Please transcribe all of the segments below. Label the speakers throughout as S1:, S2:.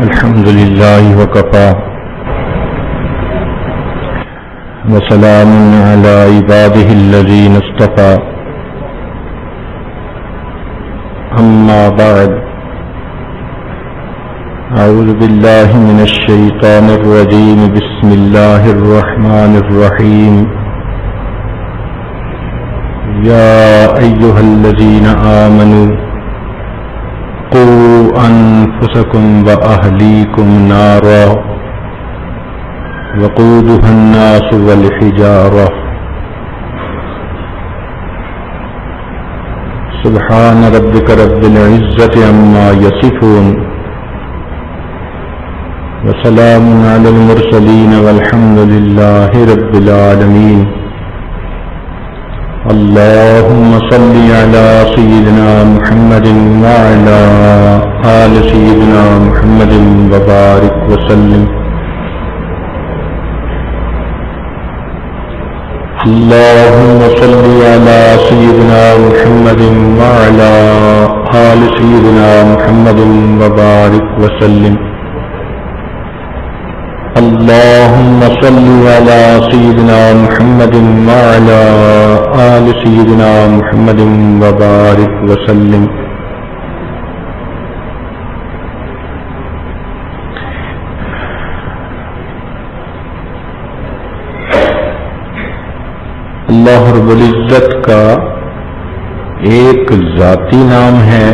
S1: الحمد لله وكفى وسلام على عباده الذين اصطفى أما بعد أعوذ بالله من الشيطان الرجيم بسم الله الرحمن الرحيم يا أيها الذين آمنوا قوا أنفسكم وأهليكم نارا وقودها الناس والحجارة سبحان ربك رب العزة عما يصفون وسلام على المرسلين والحمد لله رب العالمين اللهم صل على سيدنا محمد وعلى آل سيدنا محمد وبارك وسلم اللهم صل على سيدنا محمد وعلى آل سيدنا محمد وبارك وسلم اللهم صل على سيدنا محمد وعلى آل سيدنا محمد وبارك وسلم اللہ رب العزت کا ایک ذاتی نام ہے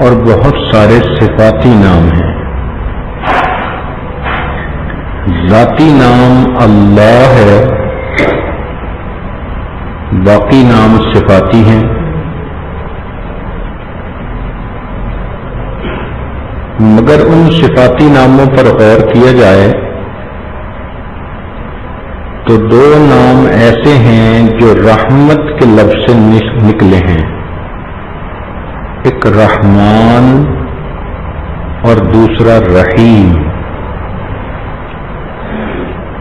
S1: اور بہت سارے صفاتی نام ہیں۔ ذاتی نام اللہ ہے، باقی نام صفاتی ہیں۔ مگر ان صفاتی ناموں پر غور کیا جائے تو دو نام ایسے ہیں جو رحمت کے لفظ سے نکلے ہیں، ایک رحمان اور دوسرا رحیم۔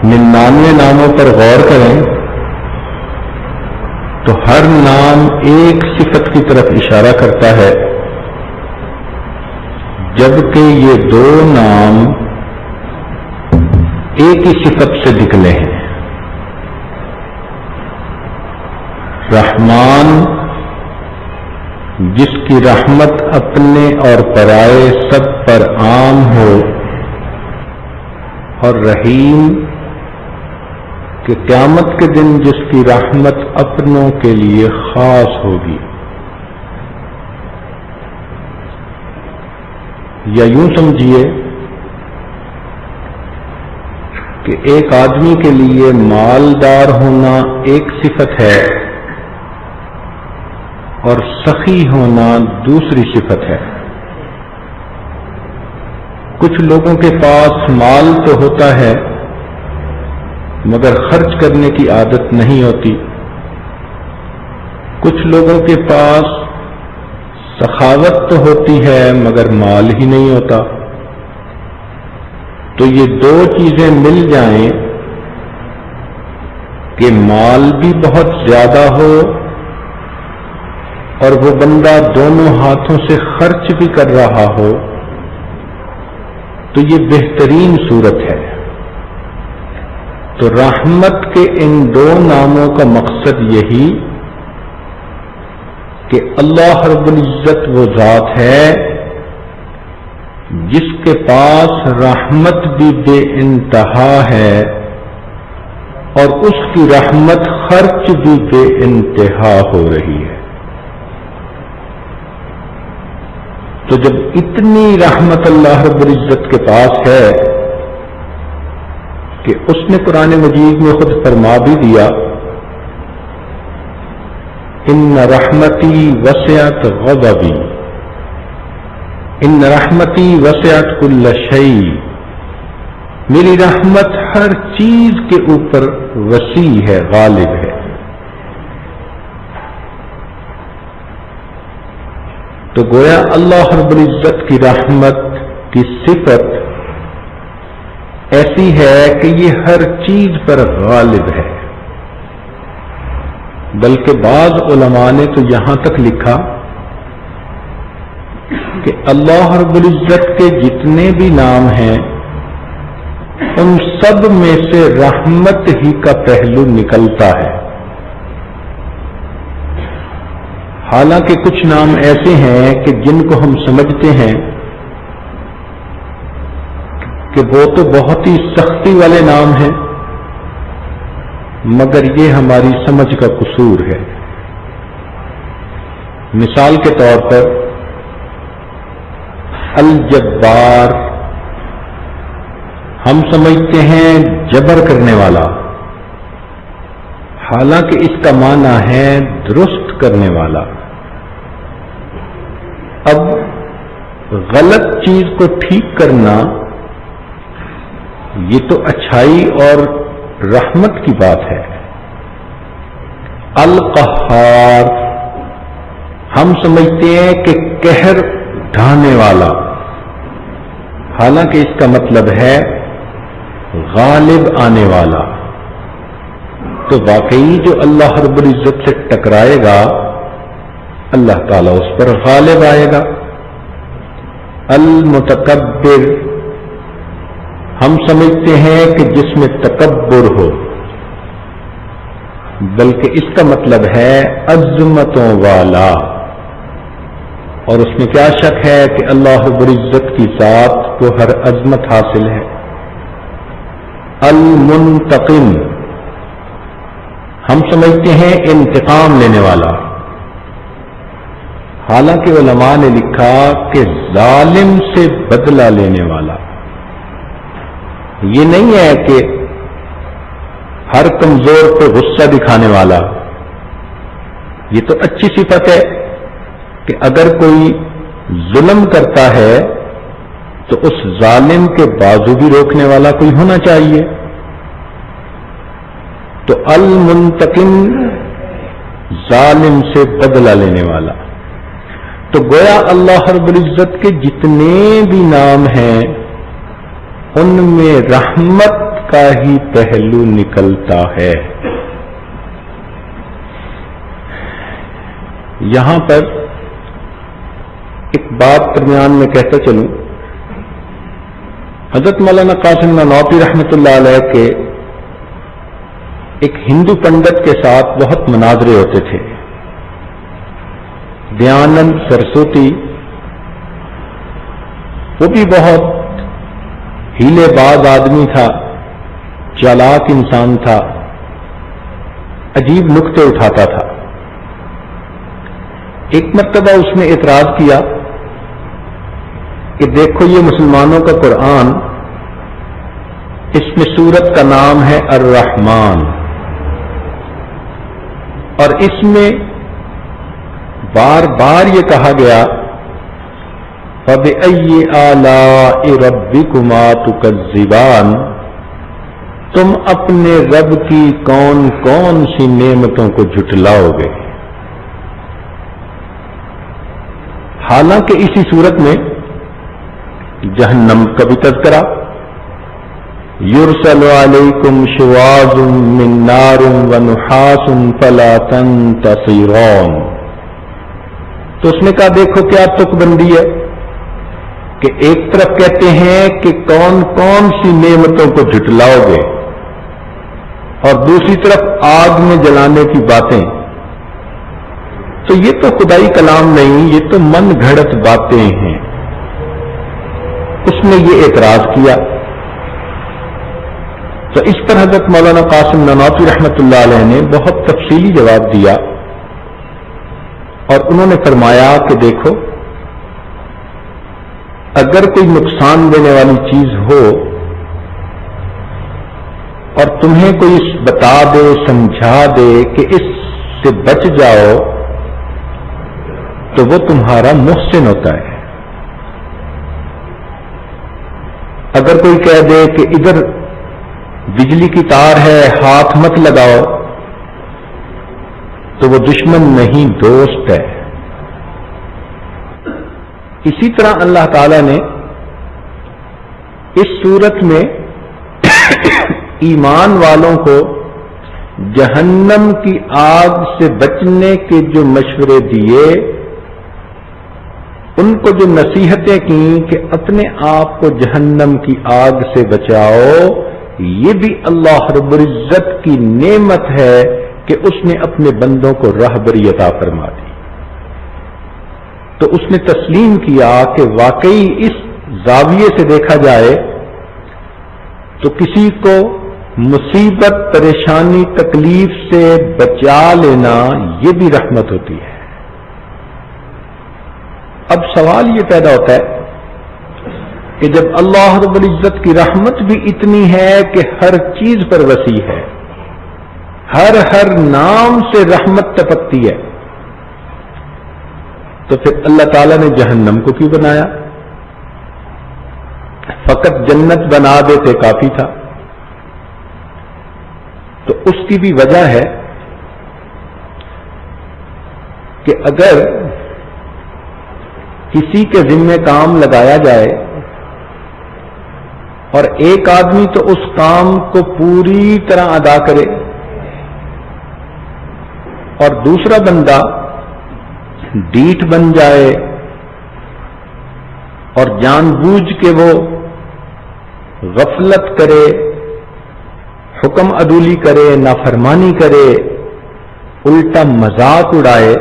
S1: 99 ناموں پر غور کریں تو ہر نام ایک صفت کی طرف اشارہ کرتا ہے، جبکہ یہ دو نام ایک ہی صفت سے نکلے ہیں۔ رحمان جس کی رحمت اپنے اور پرائے سب پر عام ہو، اور رحیم کہ قیامت کے دن جس کی رحمت اپنوں کے لیے خاص ہوگی۔ یا یوں سمجھیے کہ ایک آدمی کے لیے مالدار ہونا ایک صفت ہے اور سخی ہونا دوسری صفت ہے۔ کچھ لوگوں کے پاس مال تو ہوتا ہے مگر خرچ کرنے کی عادت نہیں ہوتی، کچھ لوگوں کے پاس سخاوت تو ہوتی ہے مگر مال ہی نہیں ہوتا۔ تو یہ دو چیزیں مل جائیں کہ مال بھی بہت زیادہ ہو اور وہ بندہ دونوں ہاتھوں سے خرچ بھی کر رہا ہو، تو یہ بہترین صورت ہے۔ تو رحمت کے ان دو ناموں کا مقصد یہی کہ اللہ رب العزت وہ ذات ہے جس کے پاس رحمت بھی بے انتہا ہے اور اس کی رحمت خرچ بھی بے انتہا ہو رہی ہے۔ تو جب اتنی رحمت اللہ رب العزت کے پاس ہے کہ اس نے قرآن مجید میں خود فرما بھی دیا، ان رحمتی وسعت غضبی، ان رحمتی وسعت کل شیء، میری رحمت ہر چیز کے اوپر وسیع ہے، غالب ہے۔ تو گویا اللہ رب العزت کی رحمت کی صفت ایسی ہے کہ یہ ہر چیز پر غالب ہے۔ بلکہ بعض علماء نے تو یہاں تک لکھا کہ اللہ رب العزت کے جتنے بھی نام ہیں ان سب میں سے رحمت ہی کا پہلو نکلتا ہے. حالانکہ کچھ نام ایسے ہیں کہ جن کو ہم سمجھتے ہیں کہ وہ تو بہت ہی سختی والے نام ہیں، مگر یہ ہماری سمجھ کا قصور ہے. مثال کے طور پر الجبار ہم سمجھتے ہیں جبر کرنے والا، حالانکہ اس کا معنی ہے درست کرنے والا. اب غلط چیز کو ٹھیک کرنا یہ تو اچھائی اور رحمت کی بات ہے. القہار ہم سمجھتے ہیں کہ قہر ڈھانے والا، حالانکہ اس کا مطلب ہے غالب آنے والا. تو واقعی جو اللہ رب العزت سے ٹکرائے گا اللہ تعالیٰ اس پر غالب آئے گا. المتکبر ہم سمجھتے ہیں کہ جس میں تکبر ہو، بلکہ اس کا مطلب ہے عظمتوں والا، اور اس میں کیا شک ہے کہ اللہ رب العزت کی ذات کو ہر عظمت حاصل ہے. المنتقم ہم سمجھتے ہیں انتقام لینے والا، حالانکہ علماء نے لکھا کہ ظالم سے بدلہ لینے والا. یہ نہیں ہے کہ ہر کمزور پہ غصہ دکھانے والا. یہ تو اچھی صفت ہے کہ اگر کوئی ظلم کرتا ہے تو اس ظالم کے بازو بھی روکنے والا کوئی ہونا چاہیے. تو المنتقم ظالم سے بدلہ لینے والا. تو گویا اللہ رب العزت کے جتنے بھی نام ہیں ان میں رحمت کا ہی پہلو نکلتا ہے. یہاں پر ایک بات درمیان میں کہتا چلوں. حضرت مولانا قاسم نانوتوی رحمۃ اللہ علیہ کے ایک ہندو پنڈت کے ساتھ بہت مناظرے ہوتے تھے. دیانند سرسوتی وہ بھی بہت ہیلے باز آدمی تھا، چالاک انسان تھا، عجیب نکتے اٹھاتا تھا. ایک مرتبہ اس نے اعتراض کیا کہ دیکھو یہ مسلمانوں کا قرآن، اس میں سورت کا نام ہے الرحمن، اور اس میں بار بار یہ کہا گیا فَبِأَيِّ آلَاءِ رَبِّكُمَا تُكَذِّبَانِ، تم اپنے رب کی کون کون سی نعمتوں کو جھٹلاؤ گے. حالانکہ اسی صورت میں جہنم کا بھی تذکرہ، یرسل علیکم شواظ من نار ونحاس فلا تنتصرون. تو اس نے کہا دیکھو کیا تک بندی ہے کہ ایک طرف کہتے ہیں کہ کون کون سی نعمتوں کو جھٹلاؤ گے، اور دوسری طرف آگ میں جلانے کی باتیں. تو یہ تو خدائی کلام نہیں، یہ تو من گھڑت باتیں ہیں. اس نے یہ اعتراض کیا. تو اس پر حضرت مولانا قاسم نانوتوی رحمۃ اللہ علیہ نے بہت تفصیلی جواب دیا، اور انہوں نے فرمایا کہ دیکھو اگر کوئی نقصان دینے والی چیز ہو اور تمہیں کوئی بتا دے، سمجھا دے کہ اس سے بچ جاؤ، تو وہ تمہارا محسن ہوتا ہے. اگر کوئی کہہ دے کہ ادھر بجلی کی تار ہے ہاتھ مت لگاؤ، تو وہ دشمن نہیں دوست ہے. اسی طرح اللہ تعالی نے اس صورت میں ایمان والوں کو جہنم کی آگ سے بچنے کے جو مشورے دیے ان کو جو نصیحتیں کی کہ اپنے آپ کو جہنم کی آگ سے بچاؤ، یہ بھی اللہ رب العزت کی نعمت ہے کہ اس نے اپنے بندوں کو راہبری عطا فرما دی۔ تو اس نے تسلیم کیا کہ واقعی اس زاویے سے دیکھا جائے تو کسی کو مصیبت، پریشانی، تکلیف سے بچا لینا یہ بھی رحمت ہوتی ہے۔ اب سوال یہ پیدا ہوتا ہے کہ جب اللہ رب العزت کی رحمت بھی اتنی ہے کہ ہر چیز پر وسیع ہے، ہر نام سے رحمت ٹپکتی ہے، تو پھر اللہ تعالیٰ نے جہنم کو کیوں بنایا؟ فقط جنت بنا دیتے کافی تھا۔ تو اس کی بھی وجہ ہے کہ اگر کسی کے ذمہ کام لگایا جائے اور ایک آدمی تو اس کام کو پوری طرح ادا کرے اور دوسرا بندہ ڈیٹ بن جائے اور جان بوجھ کے وہ غفلت کرے، حکم عدولی کرے، نافرمانی کرے، الٹا مذاق اڑائے،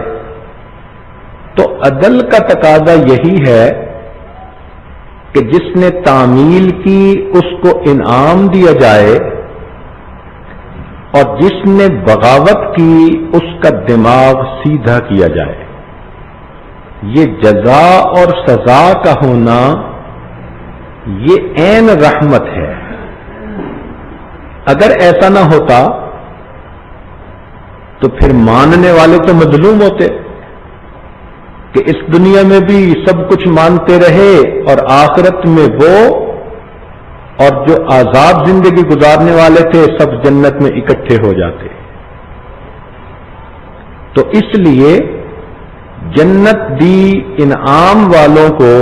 S1: تو عدل کا تقاضا یہی ہے کہ جس نے تعمیل کی اس کو انعام دیا جائے اور جس نے بغاوت کی اس کا دماغ سیدھا کیا جائے۔ یہ جزا اور سزا کا ہونا یہ عین رحمت ہے۔ اگر ایسا نہ ہوتا تو پھر ماننے والے تو مظلوم ہوتے کہ اس دنیا میں بھی سب کچھ مانتے رہے اور آخرت میں وہ اور جو آزاد زندگی گزارنے والے تھے سب جنت میں اکٹھے ہو جاتے۔ تو اس لیے جنت دی انعام والوں کو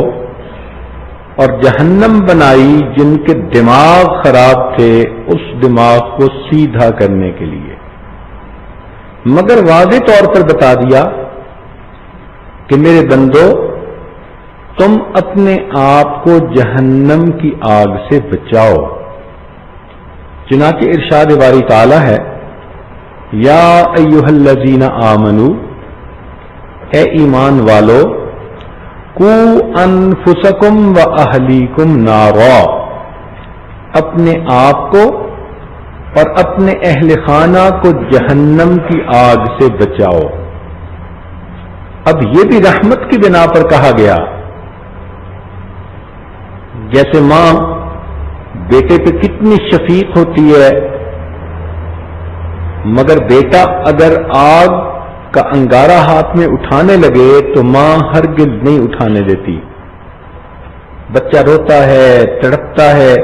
S1: اور جہنم بنائی جن کے دماغ خراب تھے اس دماغ کو سیدھا کرنے کے لیے، مگر واضح طور پر بتا دیا کہ میرے بندو تم اپنے آپ کو جہنم کی آگ سے بچاؤ۔ چنانچہ ارشاد باری تعالی ہے، یا ایھا الذین آمنوا، اے ایمان والو، قوا انفسکم واہلیکم نارا، اپنے آپ کو اور اپنے اہل خانہ کو جہنم کی آگ سے بچاؤ۔ اب یہ بھی رحمت کی بنا پر کہا گیا، جیسے ماں بیٹے پہ کتنی شفیق ہوتی ہے، مگر بیٹا اگر آگ کا انگارہ ہاتھ میں اٹھانے لگے تو ماں ہرگز نہیں اٹھانے دیتی۔ بچہ روتا ہے، تڑپتا ہے،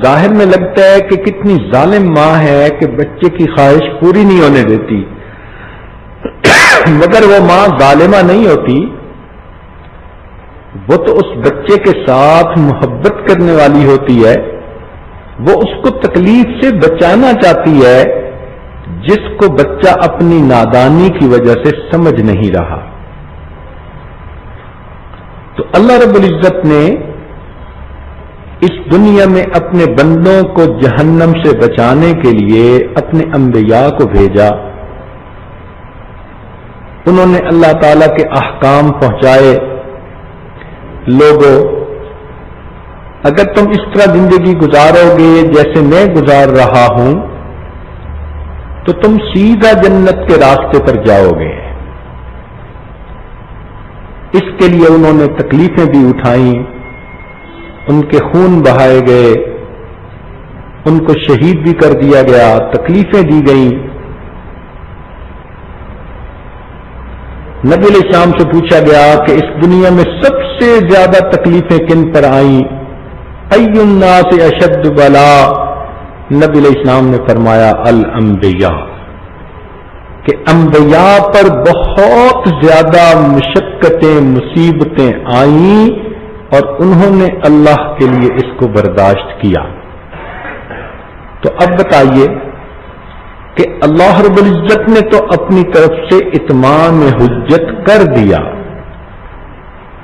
S1: ظاہر میں لگتا ہے کہ کتنی ظالم ماں ہے کہ بچے کی خواہش پوری نہیں ہونے دیتی، مگر وہ ماں ظالمہ نہیں ہوتی، وہ تو اس بچے کے ساتھ محبت کرنے والی ہوتی ہے، وہ اس کو تکلیف سے بچانا چاہتی ہے جس کو بچہ اپنی نادانی کی وجہ سے سمجھ نہیں رہا۔ تو اللہ رب العزت نے اس دنیا میں اپنے بندوں کو جہنم سے بچانے کے لیے اپنے انبیاء کو بھیجا، انہوں نے اللہ تعالی کے احکام پہنچائے۔ لوگوں، اگر تم اس طرح زندگی گزارو گے جیسے میں گزار رہا ہوں تو تم سیدھا جنت کے راستے پر جاؤ گے۔ اس کے لیے انہوں نے تکلیفیں بھی اٹھائیں، ان کے خون بہائے گئے، ان کو شہید بھی کر دیا گیا، تکلیفیں دی گئیں۔ نبی علیہ السلام سے پوچھا گیا کہ اس دنیا میں سب سے زیادہ تکلیفیں کن پر آئیں؟ ای الناس اشد بلا؟ نبی علیہ السلام نے فرمایا الانبیاء، کہ انبیاء پر بہت زیادہ مشقتیں، مصیبتیں آئیں اور انہوں نے اللہ کے لیے اس کو برداشت کیا۔ تو اب بتائیے کہ اللہ رب العزت نے تو اپنی طرف سے اتمام حجت کر دیا،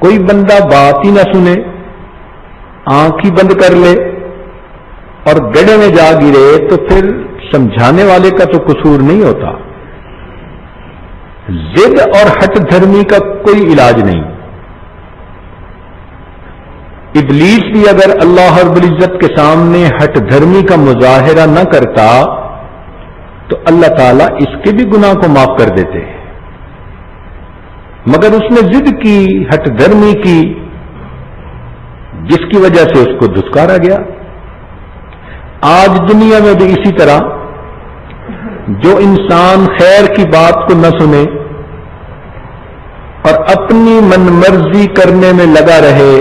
S1: کوئی بندہ بات ہی نہ سنے، آنکھ ہی بند کر لے اور گڑھے میں جا گرے تو پھر سمجھانے والے کا تو قصور نہیں ہوتا. ضد اور ہٹ دھرمی کا کوئی علاج نہیں. ابلیس بھی اگر اللہ رب العزت کے سامنے ہٹ دھرمی کا مظاہرہ نہ کرتا تو اللہ تعالیٰ اس کے بھی گناہ کو معاف کر دیتے، مگر اس نے ضد کی، ہٹ دھرمی کی، جس کی وجہ سے اس کو دھتکارا گیا. آج دنیا میں بھی اسی طرح جو انسان خیر کی بات کو نہ سنے اور اپنی من مرضی کرنے میں لگا رہے،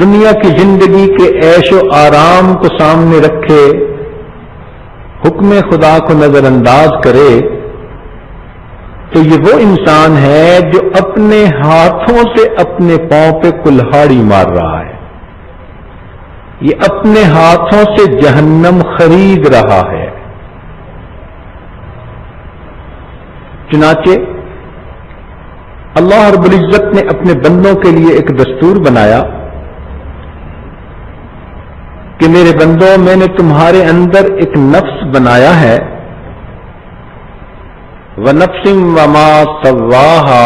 S1: دنیا کی زندگی کے عیش و آرام کو سامنے رکھے، حکم خدا کو نظر انداز کرے، تو یہ وہ انسان ہے جو اپنے ہاتھوں سے اپنے پاؤں پہ کلہاڑی مار رہا ہے، یہ اپنے ہاتھوں سے جہنم خرید رہا ہے. چنانچہ اللہ رب العزت نے اپنے بندوں کے لیے ایک دستور بنایا کہ میرے بندوں، میں نے تمہارے اندر ایک نفس بنایا ہے، وَنَفْسٍ وَمَا سَوَّاهَا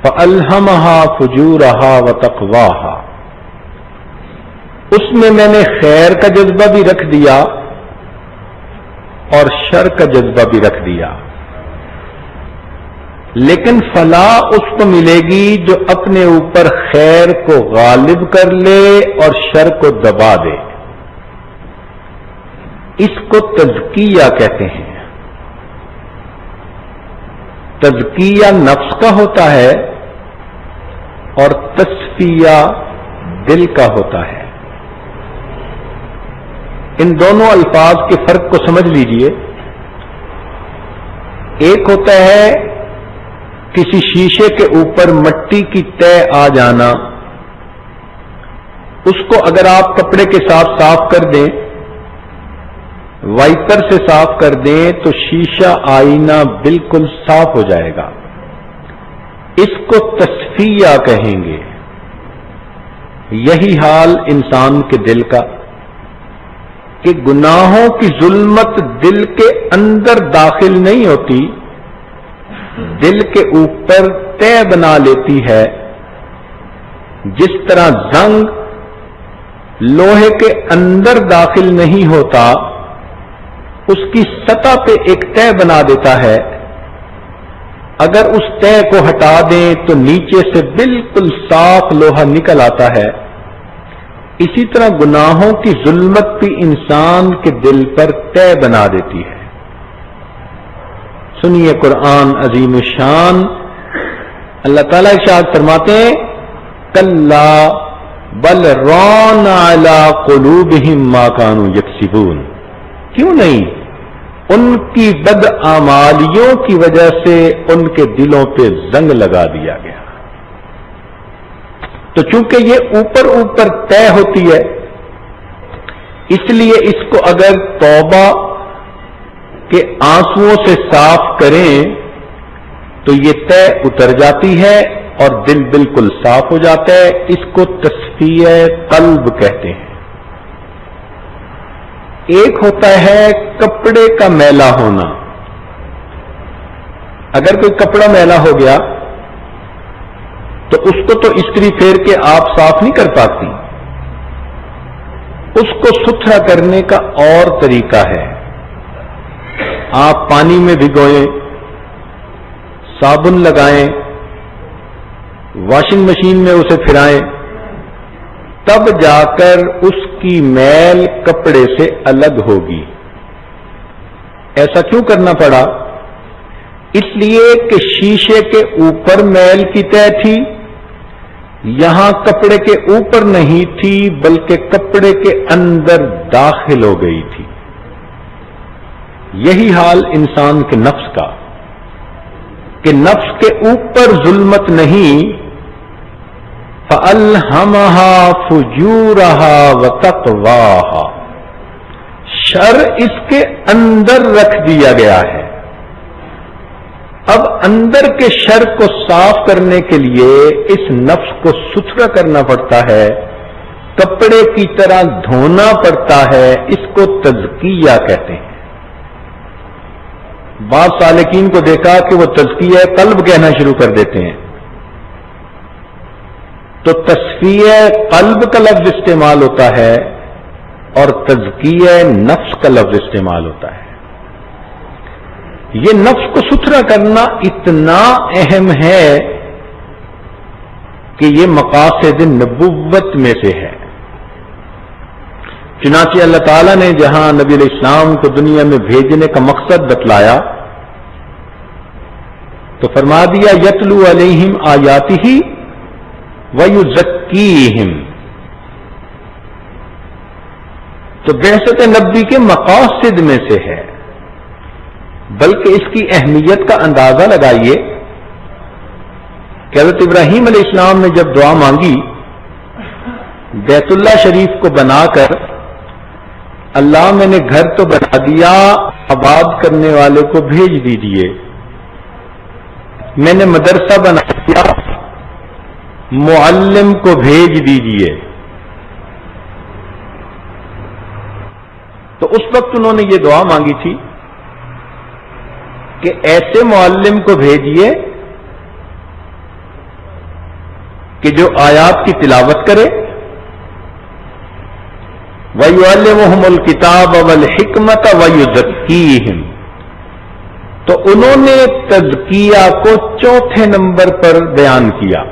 S1: فَأَلْهَمَهَا فُجُورَهَا وَتَقْوَاهَا. اس میں نے خیر کا جذبہ بھی رکھ دیا اور شر کا جذبہ بھی رکھ دیا، لیکن فلاح اس کو ملے گی جو اپنے اوپر خیر کو غالب کر لے اور شر کو دبا دے. اس کو تزکیہ کہتے ہیں. تزکیہ نفس کا ہوتا ہے اور تصفیہ دل کا ہوتا ہے. ان دونوں الفاظ کے فرق کو سمجھ لیجئے. ایک ہوتا ہے کسی شیشے کے اوپر مٹی کی تہ آ جانا، اس کو اگر آپ کپڑے کے ساتھ صاف کر دیں، وائپر سے صاف کر دیں تو شیشہ آئینہ بالکل صاف ہو جائے گا. اس کو تصفیہ کہیں گے. یہی حال انسان کے دل کا کہ گناہوں کی ظلمت دل کے اندر داخل نہیں ہوتی، دل کے اوپر تہ بنا لیتی ہے. جس طرح زنگ لوہے کے اندر داخل نہیں ہوتا، اس کی سطح پہ ایک تہ بنا دیتا ہے. اگر اس تہ کو ہٹا دیں تو نیچے سے بالکل صاف لوہا نکل آتا ہے. اسی طرح گناہوں کی ظلمت بھی انسان کے دل پر تہ بنا دیتی ہے. سنیے قرآن عظیم الشان، اللہ تعالیٰ ارشاد فرماتے ہیں کلا بل ران علی قلوبہم ما کانوا یکسبون. کیوں نہیں؟ ان کی بدعمالیوں کی وجہ سے ان کے دلوں پہ زنگ لگا دیا گیا. تو چونکہ یہ اوپر اوپر طے ہوتی ہے، اس لیے اس کو اگر توبہ کے آنسوؤں سے صاف کریں تو یہ طے اتر جاتی ہے اور دل بالکل صاف ہو جاتا ہے. اس کو تصفیہ قلب کہتے ہیں. ایک ہوتا ہے کپڑے کا میلا ہونا. اگر کوئی کپڑا میلا ہو گیا تو اس کو تو استری پھیر کے آپ صاف نہیں کر پاتی. اس کو ستھرا کرنے کا اور طریقہ ہے. آپ پانی میں بھگوئیں، صابن لگائیں، واشنگ مشین میں اسے پھرائیں، تب جا کر اس کی میل کپڑے سے الگ ہوگی. ایسا کیوں کرنا پڑا؟ اس لیے کہ شیشے کے اوپر میل کی طے تھی، یہاں کپڑے کے اوپر نہیں تھی بلکہ کپڑے کے اندر داخل ہو گئی تھی. یہی حال انسان کے نفس کا کہ نفس کے اوپر ظلمت نہیں، فَأَلْهَمَهَا فُجُورَهَا وَتَقْوَاهَا، شر اس کے اندر رکھ دیا گیا ہے. اب اندر کے شر کو صاف کرنے کے لیے اس نفس کو ستھرا کرنا پڑتا ہے، کپڑے کی طرح دھونا پڑتا ہے، اس کو تزکیہ کہتے ہیں۔ بعض سالکین کو دیکھا کہ وہ تزکیہ قلب کہنا شروع کر دیتے ہیں، تو تصفیہ قلب کا لفظ استعمال ہوتا ہے اور تزکیہ نفس کا لفظ استعمال ہوتا ہے۔ یہ نفس کو ستھرا کرنا اتنا اہم ہے کہ یہ مقاصد نبوت میں سے ہے۔ چنانچہ اللہ تعالیٰ نے جہاں نبی علیہ السلام کو دنیا میں بھیجنے کا مقصد بتلایا تو فرما دیا یتلو علیہم آیاتہ ویزکیہم، تو بعثت نبی کے مقاصد میں سے ہے۔ بلکہ اس کی اہمیت کا اندازہ لگائیے کہ حضرت ابراہیم علیہ السلام نے جب دعا مانگی بیت اللہ شریف کو بنا کر، اللہ میں نے گھر تو بنا دیا، آباد کرنے والے کو بھیج دیجیے، میں نے مدرسہ بنا دیا، معلم کو بھیج دیجیے، تو اس وقت انہوں نے یہ دعا مانگی تھی کہ ایسے معلم کو بھیجیے کہ جو آیات کی تلاوت کرے، وَيُعَلِّمُهُمُ الْكِتَابَ وَالْحِكْمَةَ وَيُزَكِّيهِمْ، تو انہوں نے تزکیہ کو چوتھے نمبر پر بیان کیا۔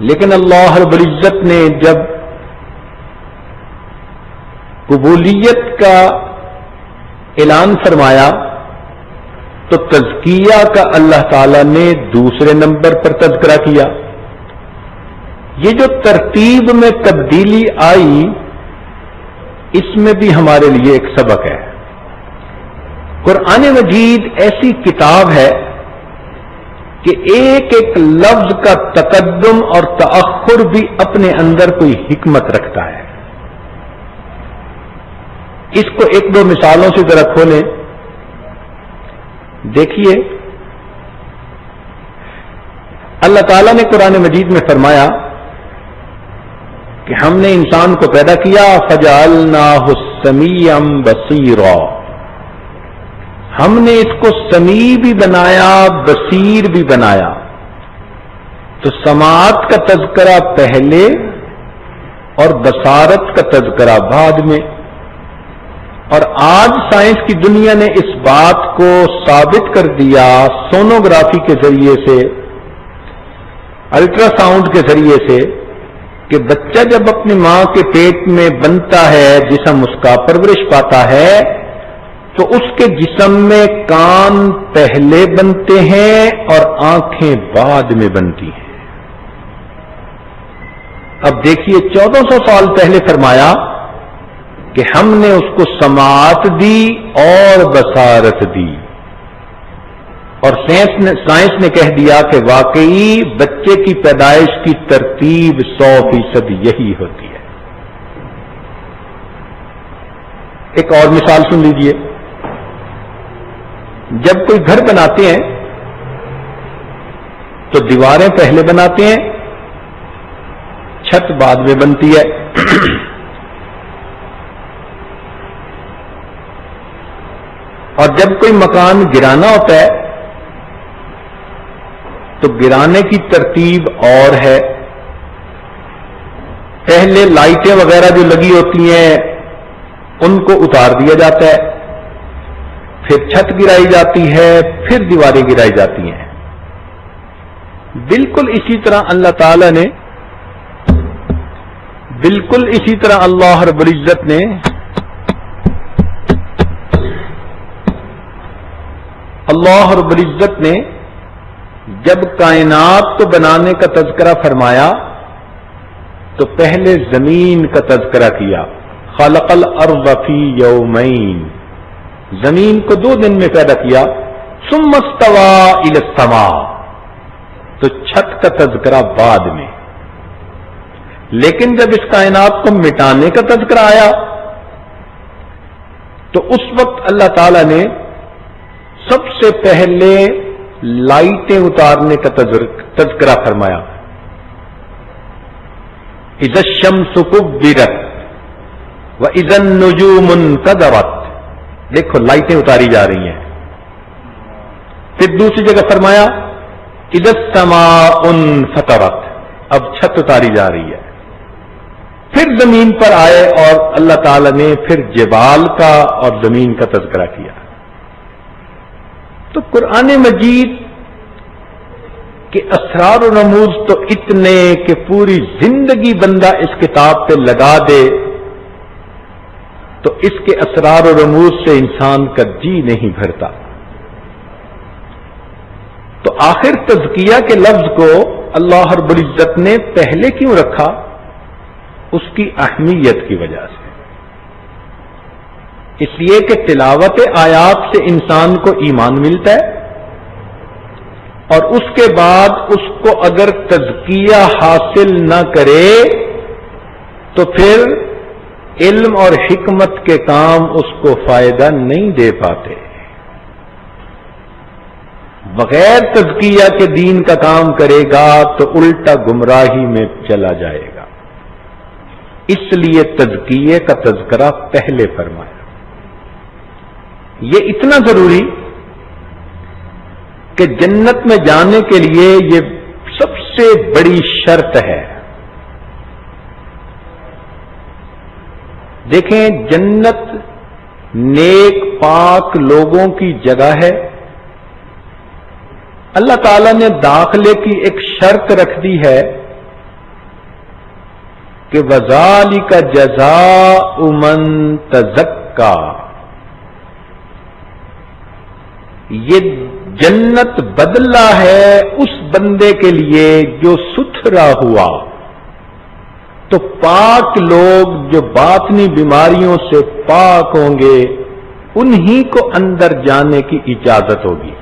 S1: لیکن اللہ رب العزت نے جب قبولیت کا اعلان فرمایا تو تزکیہ کا اللہ تعالی نے دوسرے نمبر پر تذکرہ کیا۔ یہ جو ترتیب میں تبدیلی آئی اس میں بھی ہمارے لیے ایک سبق ہے۔ قرآن مجید ایسی کتاب ہے کہ ایک ایک لفظ کا تقدم اور تأخر بھی اپنے اندر کوئی حکمت رکھتا ہے۔ اس کو ایک دو مثالوں سے ذرا کھولیں، دیکھیے اللہ تعالیٰ نے قرآن مجید میں فرمایا کہ ہم نے انسان کو پیدا کیا فجعلناہ سمیعا بصیرا، ہم نے اس کو سمیع بھی بنایا بصیر بھی بنایا۔ تو سماعت کا تذکرہ پہلے اور بصارت کا تذکرہ بعد میں، اور آج سائنس کی دنیا نے اس بات کو ثابت کر دیا سونوگرافی کے ذریعے سے، الٹرا ساؤنڈ کے ذریعے سے، کہ بچہ جب اپنی ماں کے پیٹ میں بنتا ہے، جسم اس کا پرورش پاتا ہے، تو اس کے جسم میں کان پہلے بنتے ہیں اور آنکھیں بعد میں بنتی ہیں۔ اب دیکھیے 1400 سال پہلے فرمایا کہ ہم نے اس کو سماعت دی اور بصارت دی، اور سائنس نے کہہ دیا کہ واقعی بچے کی پیدائش کی ترتیب 100% یہی ہوتی ہے۔ ایک اور مثال سن لیجئے، جب کوئی گھر بناتے ہیں تو دیواریں پہلے بناتے ہیں، چھت بعد میں بنتی ہے۔ اور جب کوئی مکان گرانا ہوتا ہے تو گرانے کی ترتیب اور ہے، پہلے لائٹیں وغیرہ جو لگی ہوتی ہیں ان کو اتار دیا جاتا ہے، پھر چھت گرائی جاتی ہے، پھر دیواریں گرائی جاتی ہیں۔ بالکل اسی طرح اللہ تعالی نے، بالکل اسی طرح اللہ رب العزت نے جب کائنات کو بنانے کا تذکرہ فرمایا تو پہلے زمین کا تذکرہ کیا، خلق الارض فی یومین، زمین کو 2 دن میں پیدا کیا، ثم استوى الی السماء، تو چھت کا تذکرہ بعد میں۔ لیکن جب اس کائنات کو مٹانے کا تذکرہ آیا تو اس وقت اللہ تعالی نے سب سے پہلے لائٹیں اتارنے کا تذکرہ فرمایا. اذا الشمس كبرت واذا النجوم انكدرت. دیکھو لائٹیں اتاری جا رہی ہیں. پھر دوسری جگہ فرمایا اذا السماء انفطرت. اب چھت اتاری جا رہی ہے. پھر زمین پر آئے اور اللہ تعالی نے پھر جبال کا اور زمین کا تذکرہ کیا. تو قرآن مجید کے اسرار و رموز تو اتنے کہ پوری زندگی بندہ اس کتاب پہ لگا دے تو اس کے اسرار و رموز سے انسان کا جی نہیں بھرتا. تو آخر تزکیہ کے لفظ کو اللہ رب العزت نے پہلے کیوں رکھا؟ اس کی اہمیت کی وجہ سے. اس لیے کہ تلاوت آیات سے انسان کو ایمان ملتا ہے اور اس کے بعد اس کو اگر تزکیہ حاصل نہ کرے تو پھر علم اور حکمت کے کام اس کو فائدہ نہیں دے پاتے. بغیر تزکیہ کے دین کا کام کرے گا تو الٹا گمراہی میں چلا جائے گا. اس لیے تزکیے کا تذکرہ پہلے فرمایا. یہ اتنا ضروری کہ جنت میں جانے کے لیے یہ سب سے بڑی شرط ہے. دیکھیں جنت نیک پاک لوگوں کی جگہ ہے. اللہ تعالی نے داخلے کی ایک شرط رکھ دی ہے کہ وَذَلِكَ جَزَاءُ مَن تَزَكَّىٰ. یہ جنت بدلہ ہے اس بندے کے لیے جو ستھرا ہوا. تو پاک لوگ جو باطنی بیماریوں سے پاک ہوں گے انہی کو اندر جانے کی اجازت ہوگی.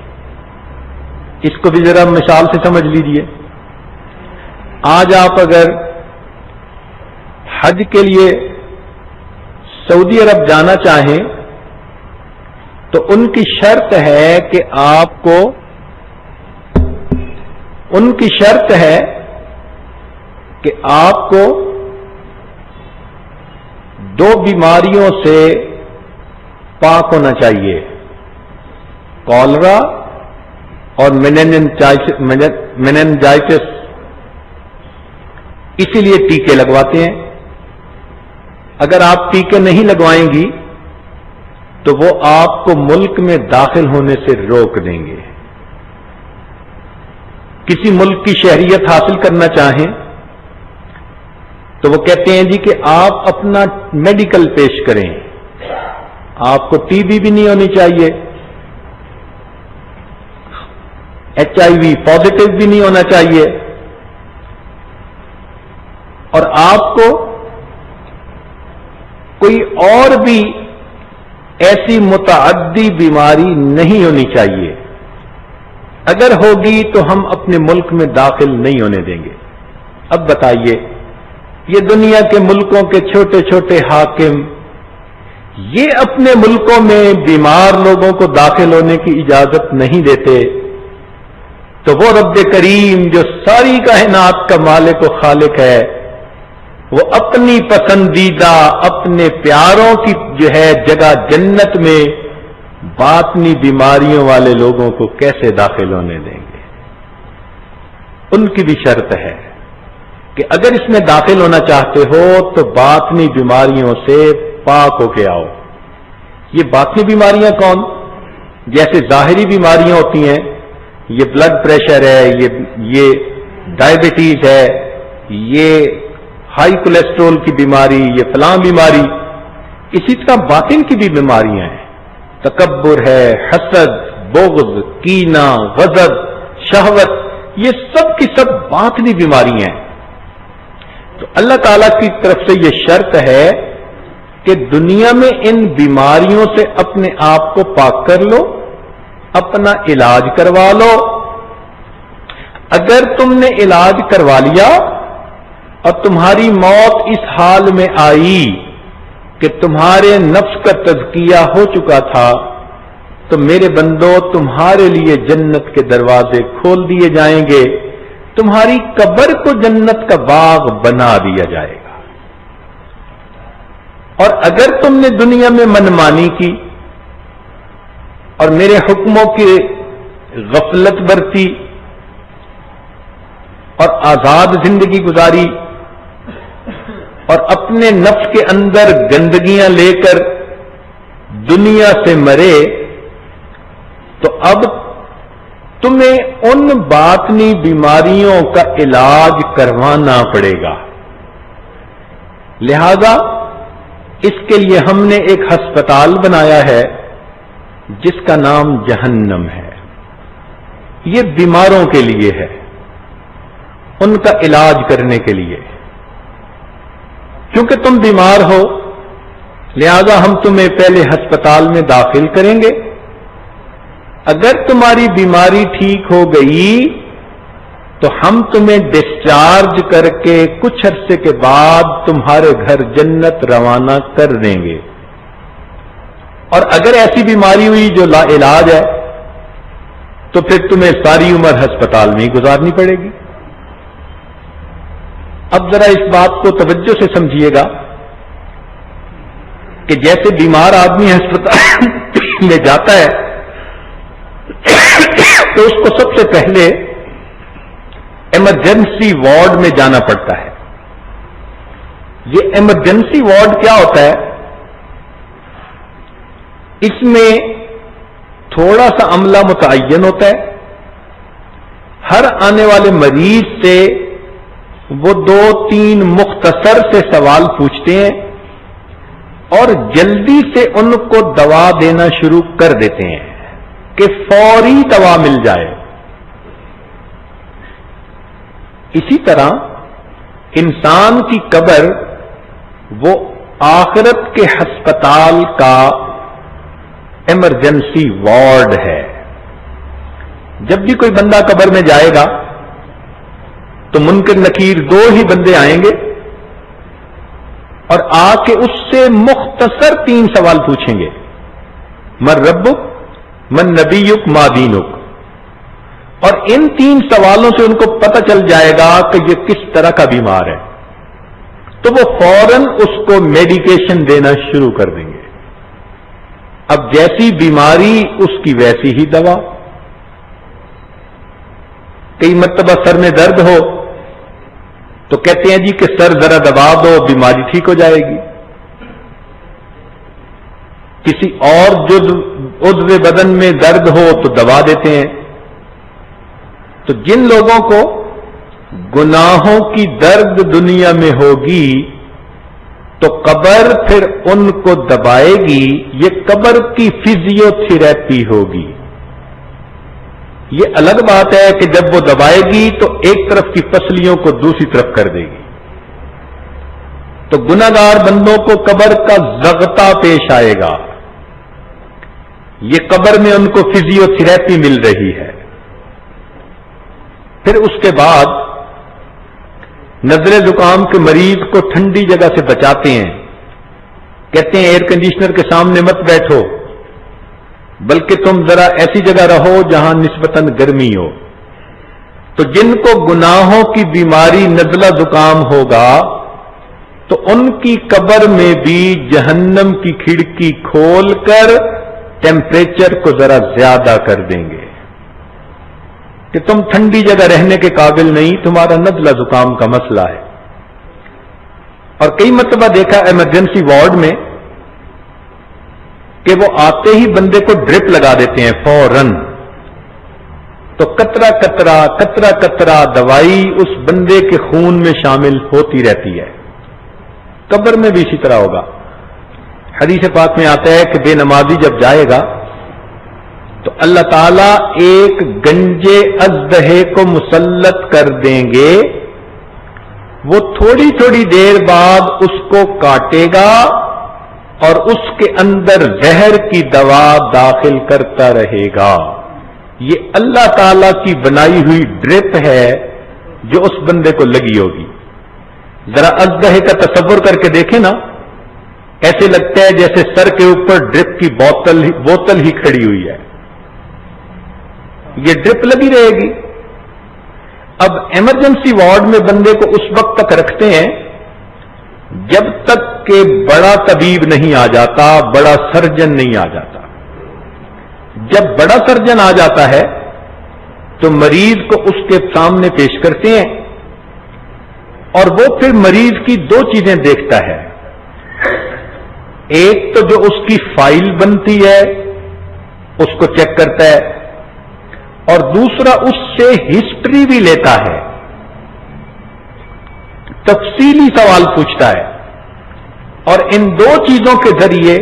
S1: اس کو بھی ذرا مثال سے سمجھ لیجئے. آج آپ اگر حج کے لیے سعودی عرب جانا چاہیں تو ان کی شرط ہے کہ آپ کو دو بیماریوں سے پاک ہونا چاہیے، کالرا اور میننجائٹس. اسی لیے ٹیکے لگواتے ہیں. اگر آپ ٹیکے نہیں لگوائیں گی تو وہ آپ کو ملک میں داخل ہونے سے روک دیں گے. کسی ملک کی شہریت حاصل کرنا چاہیں تو وہ کہتے ہیں جی کہ آپ اپنا میڈیکل پیش کریں. آپ کو ٹی بی بھی نہیں ہونی چاہیے، HIV پازیٹو بھی نہیں ہونا چاہیے، اور آپ کو کوئی اور بھی ایسی متعدی بیماری نہیں ہونی چاہیے. اگر ہوگی تو ہم اپنے ملک میں داخل نہیں ہونے دیں گے. اب بتائیے یہ دنیا کے ملکوں کے چھوٹے چھوٹے حاکم یہ اپنے ملکوں میں بیمار لوگوں کو داخل ہونے کی اجازت نہیں دیتے تو وہ رب کریم جو ساری کائنات کا مالک و خالق ہے وہ اپنی پسندیدہ اپنے پیاروں کی جو ہے جگہ جنت میں باطنی بیماریوں والے لوگوں کو کیسے داخل ہونے دیں گے؟ ان کی بھی شرط ہے کہ اگر اس میں داخل ہونا چاہتے ہو تو باطنی بیماریوں سے پاک ہو کے آؤ. یہ باطنی بیماریاں کون؟ جیسے ظاہری بیماریاں ہوتی ہیں، یہ بلڈ پریشر ہے، یہ ڈائبٹیز ہے، یہ ہائی کولیسٹرول کی بیماری، یہ فلاں بیماری. اسی طرح باطن کی بھی بیماریاں ہیں، تکبر ہے، حسد، بغض، کینہ، غضب، شہوت، یہ سب کی سب باطنی بیماریاں ہیں. تو اللہ تعالی کی طرف سے یہ شرط ہے کہ دنیا میں ان بیماریوں سے اپنے آپ کو پاک کر لو، اپنا علاج کروا لو. اگر تم نے علاج کروا لیا اور تمہاری موت اس حال میں آئی کہ تمہارے نفس کا تزکیہ ہو چکا تھا، تو میرے بندو تمہارے لیے جنت کے دروازے کھول دیے جائیں گے، تمہاری قبر کو جنت کا باغ بنا دیا جائے گا۔ اور اگر تم نے دنیا میں منمانی کی اور میرے حکموں کی غفلت برتی اور آزاد زندگی گزاری اور اپنے نفس کے اندر گندگیاں لے کر دنیا سے مرے، تو اب تمہیں ان باطنی بیماریوں کا علاج کروانا پڑے گا۔ لہذا اس کے لیے ہم نے ایک ہسپتال بنایا ہے جس کا نام جہنم ہے۔ یہ بیماروں کے لیے ہے، ان کا علاج کرنے کے لیے۔ کیونکہ تم بیمار ہو لہذا ہم تمہیں پہلے ہسپتال میں داخل کریں گے، اگر تمہاری بیماری ٹھیک ہو گئی تو ہم تمہیں ڈسچارج کر کے کچھ عرصے کے بعد تمہارے گھر جنت روانہ کر دیں گے۔ اور اگر ایسی بیماری ہوئی جو لا علاج ہے تو پھر تمہیں ساری عمر ہسپتال میں ہی گزارنی پڑے گی۔ اب ذرا اس بات کو توجہ سے سمجھیے گا کہ جیسے بیمار آدمی ہسپتال میں جاتا ہے تو اس کو سب سے پہلے ایمرجنسی وارڈ میں جانا پڑتا ہے۔ یہ ایمرجنسی وارڈ کیا ہوتا ہے؟ اس میں تھوڑا سا عملہ متعین ہوتا ہے، ہر آنے والے مریض سے وہ 2-3 مختصر سے سوال پوچھتے ہیں اور جلدی سے ان کو دوا دینا شروع کر دیتے ہیں کہ فوری دوا مل جائے۔ اسی طرح انسان کی قبر وہ آخرت کے ہسپتال کا ایمرجنسی وارڈ ہے۔ جب بھی کوئی بندہ قبر میں جائے گا تو منکر نکیر 2 ہی بندے آئیں گے اور آ کے اس سے مختصر 3 سوال پوچھیں گے، من ربک، من نبیک، ما دینک۔ اور ان 3 سوالوں سے ان کو پتہ چل جائے گا کہ یہ کس طرح کا بیمار ہے، تو وہ فوراً اس کو میڈیکیشن دینا شروع کر دیں گے۔ اب جیسی بیماری اس کی ویسی ہی دوا۔ کئی مرتبہ سر میں درد ہو تو کہتے ہیں جی کہ سر ذرا دبا دو بیماری ٹھیک ہو جائے گی۔ کسی اور عضو بدن میں درد ہو تو دوا دیتے ہیں۔ تو جن لوگوں کو گناہوں کی درد دنیا میں ہوگی تو قبر پھر ان کو دبائے گی، یہ قبر کی فزیو تھراپی ہوگی۔ یہ الگ بات ہے کہ جب وہ دبائے گی تو ایک طرف کی پسلیوں کو دوسری طرف کر دے گی، تو گناہگار بندوں کو قبر کا ضغطہ پیش آئے گا۔ یہ قبر میں ان کو فزیو تھراپی مل رہی ہے۔ پھر اس کے بعد نزلے زکام کے مریض کو ٹھنڈی جگہ سے بچاتے ہیں، کہتے ہیں ایئر کنڈیشنر کے سامنے مت بیٹھو، بلکہ تم ذرا ایسی جگہ رہو جہاں نسبتاً گرمی ہو۔ تو جن کو گناہوں کی بیماری نزلہ زکام ہوگا تو ان کی قبر میں بھی جہنم کی کھڑکی کھول کر ٹیمپریچر کو ذرا زیادہ کر دیں گے کہ تم ٹھنڈی جگہ رہنے کے قابل نہیں، تمہارا نزلہ زکام کا مسئلہ ہے۔ اور کئی مرتبہ دیکھا ایمرجنسی وارڈ میں کہ وہ آتے ہی بندے کو ڈرپ لگا دیتے ہیں فوراً، تو قطرہ قطرہ قطرہ قطرہ دوائی اس بندے کے خون میں شامل ہوتی رہتی ہے۔ قبر میں بھی اسی طرح ہوگا۔ حدیث پاک میں آتا ہے کہ بے نمازی جب جائے گا تو اللہ تعالیٰ ایک گنجے اژدہے کو مسلط کر دیں گے، وہ تھوڑی تھوڑی دیر بعد اس کو کاٹے گا اور اس کے اندر زہر کی دوا داخل کرتا رہے گا۔ یہ اللہ تعالیٰ کی بنائی ہوئی ڈرپ ہے جو اس بندے کو لگی ہوگی۔ ذرا اژدہے کا تصور کر کے دیکھیں نا ایسے لگتا ہے جیسے سر کے اوپر ڈرپ کی بوتل ہی کھڑی ہوئی ہے، یہ ڈرپ لگی رہے گی۔ اب ایمرجنسی وارڈ میں بندے کو اس وقت تک رکھتے ہیں جب تک کہ بڑا طبیب نہیں آ جاتا، بڑا سرجن نہیں آ جاتا۔ جب بڑا سرجن آ جاتا ہے تو مریض کو اس کے سامنے پیش کرتے ہیں، اور وہ پھر مریض کی دو چیزیں دیکھتا ہے، ایک تو جو اس کی فائل بنتی ہے اس کو چیک کرتا ہے، اور دوسرا اس سے ہسٹری بھی لیتا ہے، تفصیلی سوال پوچھتا ہے، اور ان دو چیزوں کے ذریعے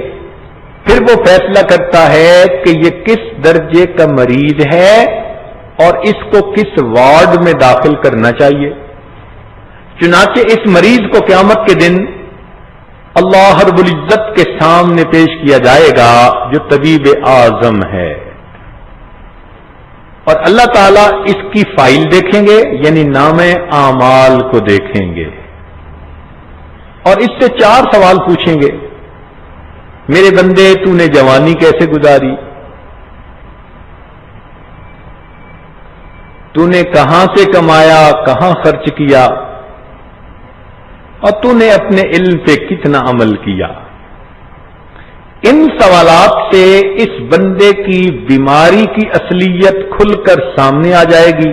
S1: پھر وہ فیصلہ کرتا ہے کہ یہ کس درجے کا مریض ہے اور اس کو کس وارڈ میں داخل کرنا چاہیے۔ چنانچہ اس مریض کو قیامت کے دن اللہ رب العزت کے سامنے پیش کیا جائے گا جو طبیب اعظم ہے، اور اللہ تعالیٰ اس کی فائل دیکھیں گے، یعنی نام اعمال کو دیکھیں گے، اور اس سے 4 سوال پوچھیں گے۔ میرے بندے، تو نے جوانی کیسے گزاری؟ تو نے کہاں سے کمایا، کہاں خرچ کیا، اور تو نے اپنے علم پہ کتنا عمل کیا؟ ان سوالات سے اس بندے کی بیماری کی اصلیت کھل کر سامنے آ جائے گی۔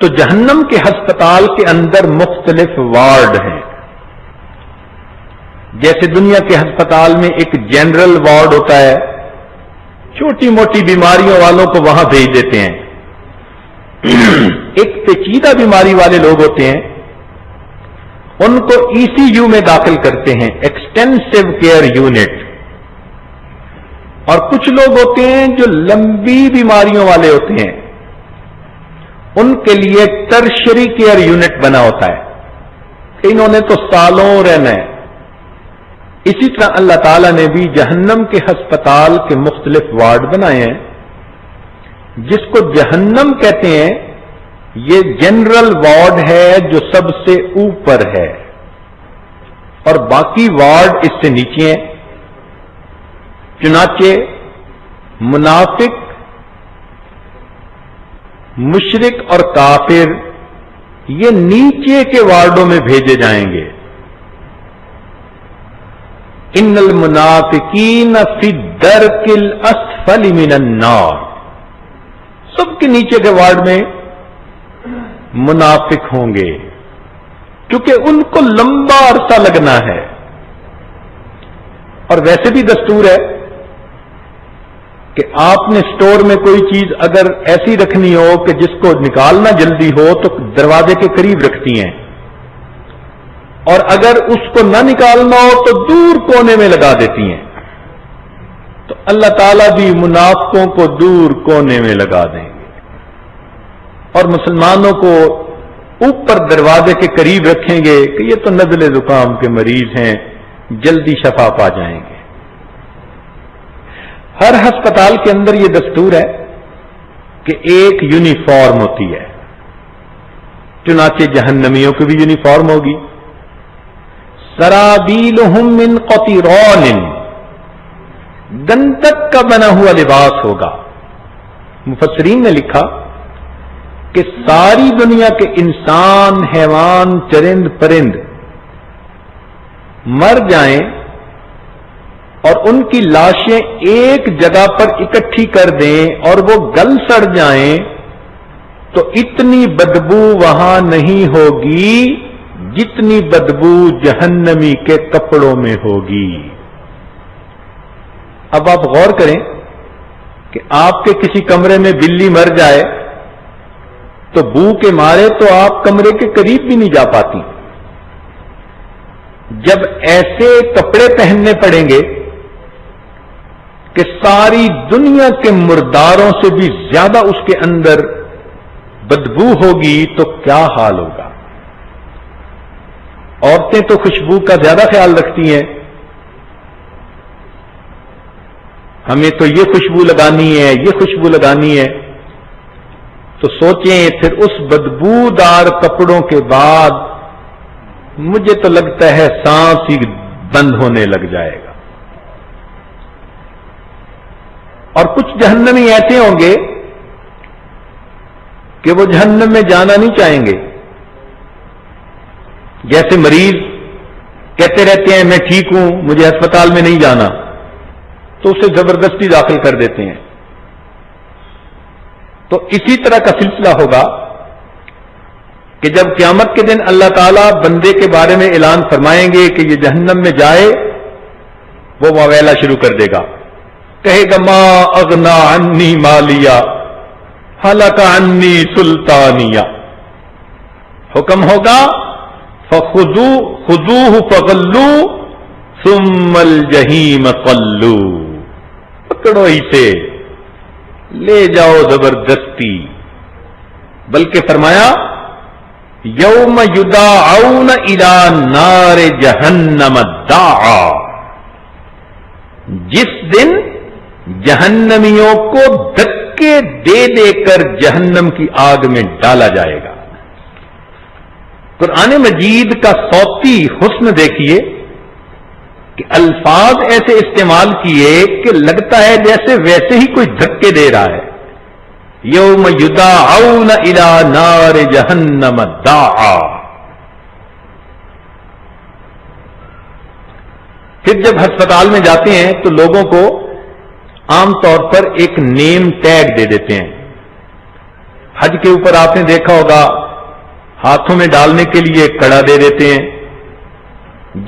S1: تو جہنم کے ہسپتال کے اندر مختلف وارڈ ہیں، جیسے دنیا کے ہسپتال میں ایک جنرل وارڈ ہوتا ہے، چھوٹی موٹی بیماریوں والوں کو وہاں بھیج دیتے ہیں۔ ایک پیچیدہ بیماری والے لوگ ہوتے ہیں، ان کو ای سی یو میں داخل کرتے ہیں، ایکسٹینسو کیئر یونٹ، اور کچھ لوگ ہوتے ہیں جو لمبی بیماریوں والے ہوتے ہیں، ان کے لیے ٹرشری کیئر یونٹ بنا ہوتا ہے، انہوں نے تو سالوں رہنا ہے۔ اسی طرح اللہ تعالیٰ نے بھی جہنم کے ہسپتال کے مختلف وارڈ بنائے ہیں، جس کو جہنم کہتے ہیں۔ یہ جنرل وارڈ ہے جو سب سے اوپر ہے، اور باقی وارڈ اس سے نیچے ہیں۔ چنانچہ منافق، مشرک اور کافر یہ نیچے کے وارڈوں میں بھیجے جائیں گے۔ ان المنافقین فی الدرک الاسفل من النار، سب کے نیچے کے وارڈ میں منافق ہوں گے، کیونکہ ان کو لمبا عرصہ لگنا ہے۔ اور ویسے بھی دستور ہے کہ آپ نے سٹور میں کوئی چیز اگر ایسی رکھنی ہو کہ جس کو نکالنا جلدی ہو تو دروازے کے قریب رکھتی ہیں، اور اگر اس کو نہ نکالنا ہو تو دور کونے میں لگا دیتی ہیں۔ تو اللہ تعالیٰ بھی منافقوں کو دور کونے میں لگا دیں گے، اور مسلمانوں کو اوپر دروازے کے قریب رکھیں گے کہ یہ تو نزلے زکام کے مریض ہیں، جلدی شفا پا جائیں گے۔ ہر ہسپتال کے اندر یہ دستور ہے کہ ایک یونیفارم ہوتی ہے، چنانچہ جہنمیوں کی بھی یونیفارم ہوگی۔ سرابیلہم من قطران، گندک کا بنا ہوا لباس ہوگا۔ مفسرین نے لکھا کہ ساری دنیا کے انسان، حیوان، چرند پرند مر جائیں اور ان کی لاشیں ایک جگہ پر اکٹھی کر دیں اور وہ گل سڑ جائیں تو اتنی بدبو وہاں نہیں ہوگی جتنی بدبو جہنمی کے کپڑوں میں ہوگی۔ اب آپ غور کریں کہ آپ کے کسی کمرے میں بلی مر جائے تو بو کے مارے تو آپ کمرے کے قریب بھی نہیں جا پاتی۔ جب ایسے کپڑے پہننے پڑیں گے کہ ساری دنیا کے مرداروں سے بھی زیادہ اس کے اندر بدبو ہوگی تو کیا حال ہوگا؟ عورتیں تو خوشبو کا زیادہ خیال رکھتی ہیں، ہمیں تو یہ خوشبو لگانی ہے، یہ خوشبو لگانی ہے، تو سوچیں پھر اس بدبودار کپڑوں کے بعد مجھے تو لگتا ہے سانس ہی بند ہونے لگ جائے گا. اور کچھ جہنمی ایسے ہوں گے کہ وہ جہنم میں جانا نہیں چاہیں گے. جیسے مریض کہتے رہتے ہیں میں ٹھیک ہوں مجھے ہسپتال میں نہیں جانا، تو اسے زبردستی داخل کر دیتے ہیں. تو اسی طرح کا سلسلہ ہوگا کہ جب قیامت کے دن اللہ تعالیٰ بندے کے بارے میں اعلان فرمائیں گے کہ یہ جہنم میں جائے، وہ واویلا شروع کر دے گا، کہے گا ما اغنا عنی مالیہ ہلک عنی سلطانیہ. حکم ہوگا خذوہ فغلوہ ثم الجحیم صلوہ، پکڑو اسے لے جاؤ زبردستی. بلکہ فرمایا یوم یداعون الی نار جہنم دعا، جس دن جہنمیوں کو دھکے دے دے کر جہنم کی آگ میں ڈالا جائے گا. قرآن مجید کا صوتی حسن دیکھیے کہ الفاظ ایسے استعمال کیے کہ لگتا ہے جیسے ویسے ہی کوئی دھکے دے رہا ہے. یوم یداعون الی نار جہنم دعا. پھر جب ہسپتال میں جاتے ہیں تو لوگوں کو عام طور پر ایک نیم ٹیگ دے دیتے ہیں. حج کے اوپر آپ نے دیکھا ہوگا ہاتھوں میں ڈالنے کے لیے کڑا دے دیتے ہیں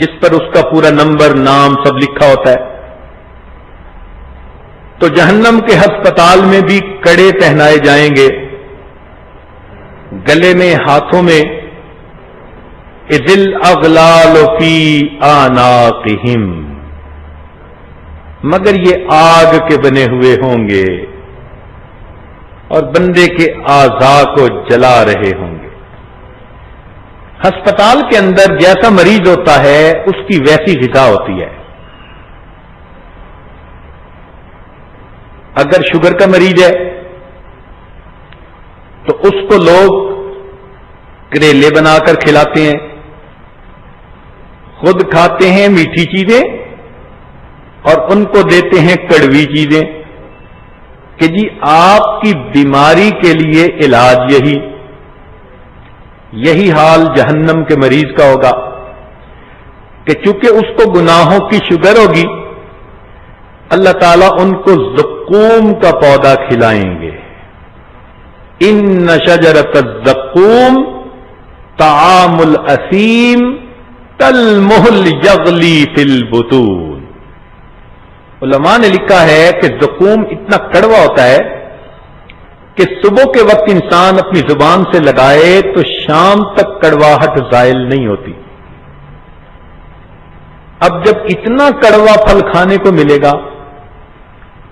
S1: جس پر اس کا پورا نمبر نام سب لکھا ہوتا ہے. تو جہنم کے ہسپتال میں بھی کڑے پہنائے جائیں گے، گلے میں ہاتھوں میں اذ الاغلال فی اعناقہم، مگر یہ آگ کے بنے ہوئے ہوں گے اور بندے کے اعضاء کو جلا رہے ہوں گے. ہسپتال کے اندر جیسا مریض ہوتا ہے اس کی ویسی غذا ہوتی ہے. اگر شوگر کا مریض ہے تو اس کو لوگ کریلے بنا کر کھلاتے ہیں، خود کھاتے ہیں میٹھی چیزیں اور ان کو دیتے ہیں کڑوی چیزیں کہ جی آپ کی بیماری کے لیے علاج یہی حال جہنم کے مریض کا ہوگا کہ چونکہ اس کو گناہوں کی شوگر ہوگی، اللہ تعالیٰ ان کو زقوم کا پودا کھلائیں گے. ان شجرۃ الزقوم طعام الاثیم کالمہل یغلی فی البطون. علماء نے لکھا ہے کہ زقوم اتنا کڑوا ہوتا ہے کہ صبح کے وقت انسان اپنی زبان سے لگائے تو شام تک کڑواہٹ زائل نہیں ہوتی. اب جب اتنا کڑوا پھل کھانے کو ملے گا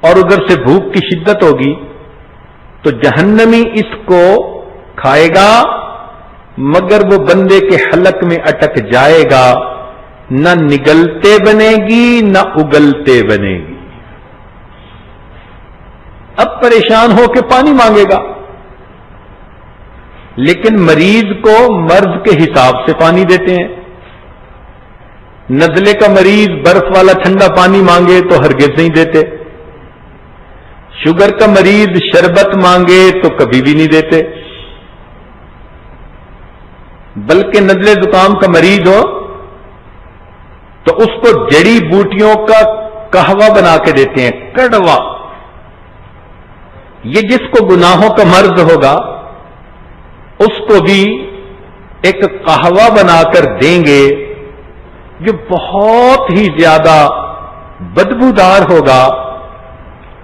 S1: اور ادھر سے بھوک کی شدت ہوگی تو جہنمی اس کو کھائے گا مگر وہ بندے کے حلق میں اٹک جائے گا، نہ نگلتے بنے گی نہ اگلتے بنے گی. اب پریشان ہو کے پانی مانگے گا، لیکن مریض کو مرض کے حساب سے پانی دیتے ہیں. نزلے کا مریض برف والا ٹھنڈا پانی مانگے تو ہرگز نہیں دیتے. شوگر کا مریض شربت مانگے تو کبھی بھی نہیں دیتے. بلکہ نزلے زکام کا مریض ہو تو اس کو جڑی بوٹیوں کا قہوہ بنا کے دیتے ہیں، کڑوا. یہ جس کو گناہوں کا مرض ہوگا اس کو بھی ایک قہوہ بنا کر دیں گے جو بہت ہی زیادہ بدبودار ہوگا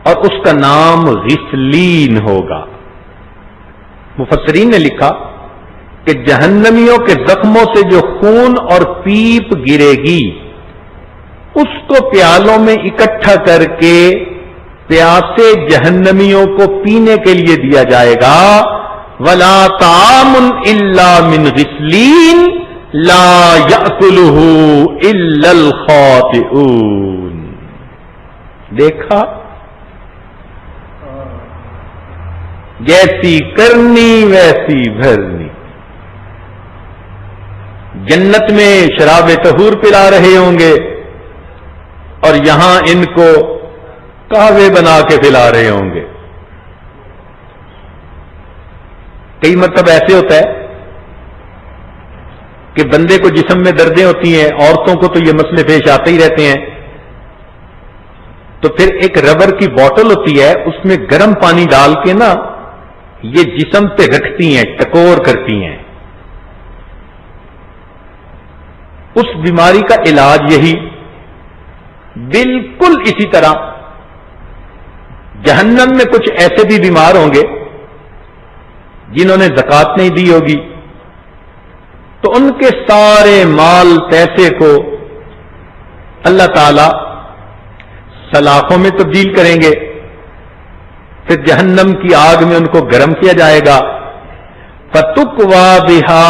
S1: اور اس کا نام غسلین ہوگا. مفسرین نے لکھا کہ جہنمیوں کے زخموں سے جو خون اور پیپ گرے گی اس کو پیالوں میں اکٹھا کر کے پیاسے جہنمیوں کو پینے کے لیے دیا جائے گا. وَلَا طَعَامٌ إِلَّا مِنْ غِسْلِينَ لَا يَأْكُلُهُ إِلَّا الْخَاطِئُونَ. دیکھا جیسی کرنی ویسی بھرنی. جنت میں شراب طہور پلا رہے ہوں گے اور یہاں ان کو قہوے بنا کے پلا رہے ہوں گے. کئی مرتبہ ایسے ہوتا ہے کہ بندے کو جسم میں دردیں ہوتی ہیں، عورتوں کو تو یہ مسئلے پیش آتے ہی رہتے ہیں، تو پھر ایک ربر کی بوتل ہوتی ہے، اس میں گرم پانی ڈال کے نا یہ جسم پہ رکھتی ہیں، ٹکور کرتی ہیں. اس بیماری کا علاج یہی. بالکل اسی طرح جہنم میں کچھ ایسے بھی بیمار ہوں گے جنہوں نے زکات نہیں دی ہوگی، تو ان کے سارے مال پیسے کو اللہ تعالی سلاخوں میں تبدیل کریں گے، پھر جہنم کی آگ میں ان کو گرم کیا جائے گا. فَتُقْوَى بِهَا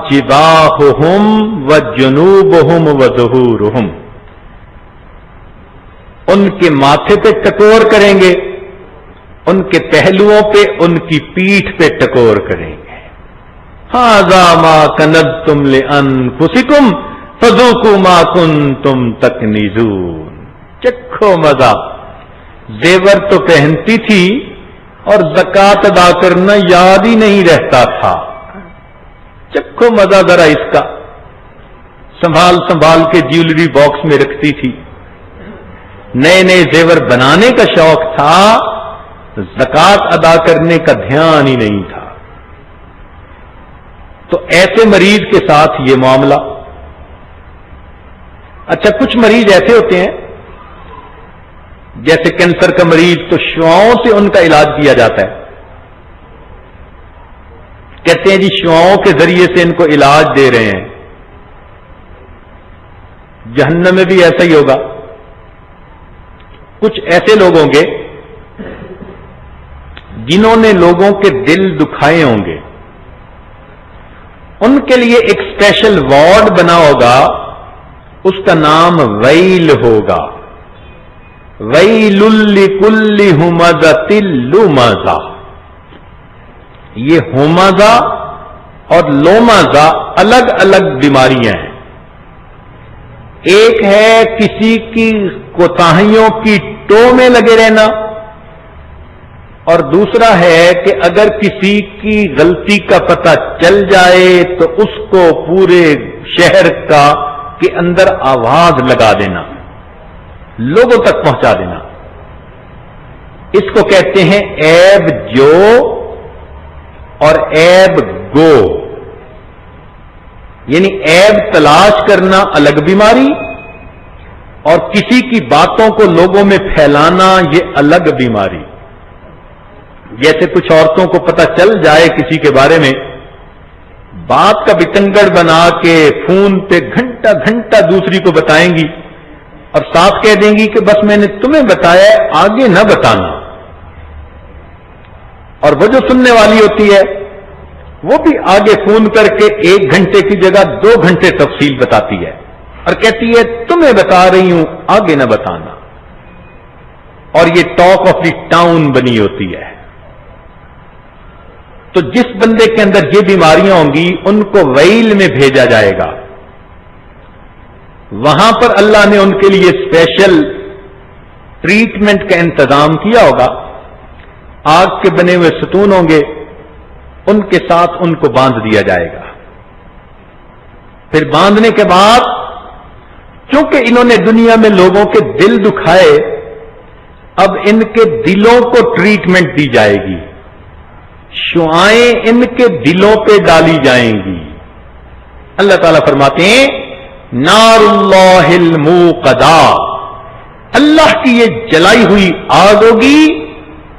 S1: جِبَاهُهُمْ وَجُنُوبُهُمْ وَظُهُورُهُمْ، ان کے ماتھے پہ ٹکور کریں گے، ان کے پہلوؤں پہ، ان کی پیٹھ پہ ٹکور کریں گے. هَذَا مَا كَنَزْتُمْ لِأَنفُسِكُمْ فَذُوقُوا مَا كُنتُمْ تَكْنِزُونَ. چکھو مزہ. زیور تو پہنتی تھی اور زکات ادا کرنا یاد ہی نہیں رہتا تھا. چکھو مزہ ذرا اس کا. سنبھال سنبھال کے جیولری باکس میں رکھتی تھی، نئے نئے زیور بنانے کا شوق تھا، زکات ادا کرنے کا دھیان ہی نہیں تھا. تو ایسے مریض کے ساتھ یہ معاملہ. اچھا، کچھ مریض ایسے ہوتے ہیں جیسے کینسر کا مریض، تو شعاؤں سے ان کا علاج کیا جاتا ہے. کہتے ہیں جی شعاؤں کے ذریعے سے ان کو علاج دے رہے ہیں. جہنم میں بھی ایسا ہی ہوگا. کچھ ایسے لوگ ہوں گے جنہوں نے لوگوں کے دل دکھائے ہوں گے، ان کے لیے ایک اسپیشل وارڈ بنا ہوگا، اس کا نام ویل ہوگا. ویل لکل ہمزۃ لمزہ. یہ ہمزہ اور لومزہ الگ الگ بیماریاں ہیں. ایک ہے کسی کی کوتاہیوں کی ٹو میں لگے رہنا، اور دوسرا ہے کہ اگر کسی کی غلطی کا پتہ چل جائے تو اس کو پورے شہر کا کے اندر آواز لگا دینا، لوگوں تک پہنچا دینا. اس کو کہتے ہیں ایب جو اور ایب گو. یعنی ایب تلاش کرنا الگ بیماری، اور کسی کی باتوں کو لوگوں میں پھیلانا یہ الگ بیماری. جیسے کچھ عورتوں کو پتہ چل جائے کسی کے بارے میں، بات کا بتنگڑ بنا کے فون پہ گھنٹہ گھنٹہ دوسری کو بتائیں گی، اور ساتھ کہہ دیں گی کہ بس میں نے تمہیں بتایا ہے، آگے نہ بتانا. اور وہ جو سننے والی ہوتی ہے وہ بھی آگے فون کر کے 1 گھنٹے کی جگہ 2 گھنٹے تفصیل بتاتی ہے، اور کہتی ہے تمہیں بتا رہی ہوں، آگے نہ بتانا. اور یہ ٹاک آف دی ٹاؤن بنی ہوتی ہے. تو جس بندے کے اندر یہ بیماریاں ہوں گی ان کو ویل میں بھیجا جائے گا. وہاں پر اللہ نے ان کے لیے اسپیشل ٹریٹمنٹ کا انتظام کیا ہوگا. آگ کے بنے ہوئے ستون ہوں گے، ان کے ساتھ ان کو باندھ دیا جائے گا. پھر باندھنے کے بعد چونکہ انہوں نے دنیا میں لوگوں کے دل دکھائے، اب ان کے دلوں کو ٹریٹمنٹ دی جائے گی. شعائیں ان کے دلوں پہ ڈالی جائیں گی. اللہ تعالیٰ فرماتے ہیں نار اللہ الموقدہ، اللہ کی یہ جلائی ہوئی آگ ہوگی،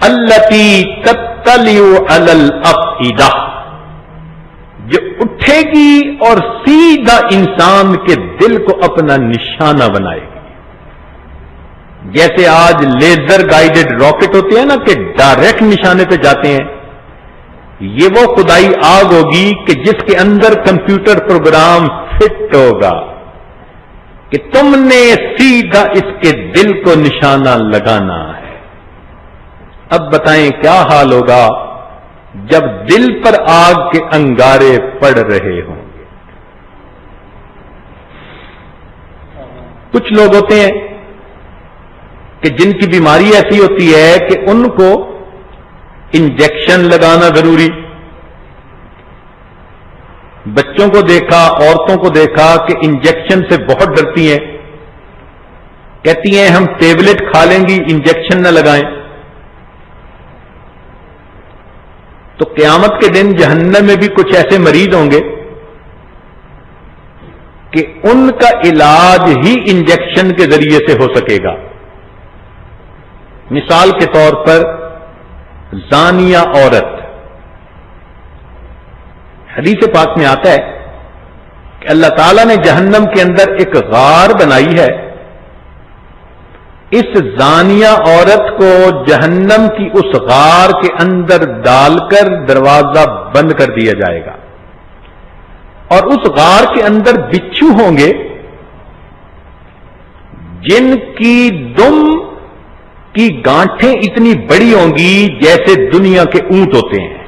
S1: التی تطلع علی الافئدہ، جو اٹھے گی اور سیدھا انسان کے دل کو اپنا نشانہ بنائے گی. جیسے آج لیزر گائیڈڈ راکٹ ہوتے ہیں نا کہ ڈائریکٹ نشانے پہ جاتے ہیں، یہ وہ خدائی آگ ہوگی کہ جس کے اندر کمپیوٹر پروگرام فٹ ہوگا کہ تم نے سیدھا اس کے دل کو نشانہ لگانا ہے. اب بتائیں کیا حال ہوگا جب دل پر آگ کے انگارے پڑ رہے ہوں گے. کچھ لوگ ہوتے ہیں کہ جن کی بیماری ایسی ہوتی ہے کہ ان کو انجیکشن لگانا ضروری. بچوں کو دیکھا، عورتوں کو دیکھا کہ انجیکشن سے بہت ڈرتی ہیں، کہتی ہیں ہم ٹیبلٹ کھا لیں گی، انجیکشن نہ لگائیں. تو قیامت کے دن جہنم میں بھی کچھ ایسے مریض ہوں گے کہ ان کا علاج ہی انجیکشن کے ذریعے سے ہو سکے گا. مثال کے طور پر زانیہ عورت، حدیث پاک میں آتا ہے کہ اللہ تعالیٰ نے جہنم کے اندر ایک غار بنائی ہے. اس زانیہ عورت کو جہنم کی اس غار کے اندر ڈال کر دروازہ بند کر دیا جائے گا، اور اس غار کے اندر بچھو ہوں گے جن کی دم کی گانٹھیں اتنی بڑی ہوں گی جیسے دنیا کے اونٹ ہوتے ہیں،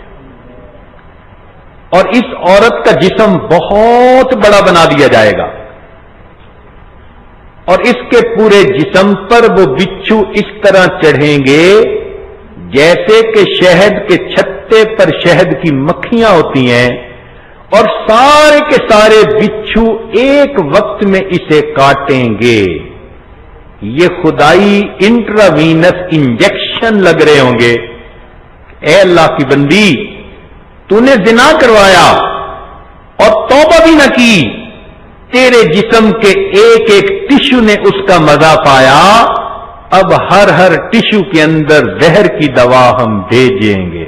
S1: اور اس عورت کا جسم بہت بڑا بنا دیا جائے گا، اور اس کے پورے جسم پر وہ بچھو اس طرح چڑھیں گے جیسے کہ شہد کے چھتے پر شہد کی مکھیاں ہوتی ہیں، اور سارے کے سارے بچھو ایک وقت میں اسے کاٹیں گے. یہ خدائی انٹراوینس انجیکشن لگ رہے ہوں گے. اے اللہ کی بندی، تو نے زنا کروایا اور توبہ بھی نہ کی، تیرے جسم کے ایک ایک ٹشو نے اس کا مزہ پایا، اب ہر ٹشو کے اندر زہر کی دوا ہم بھیجیں گے.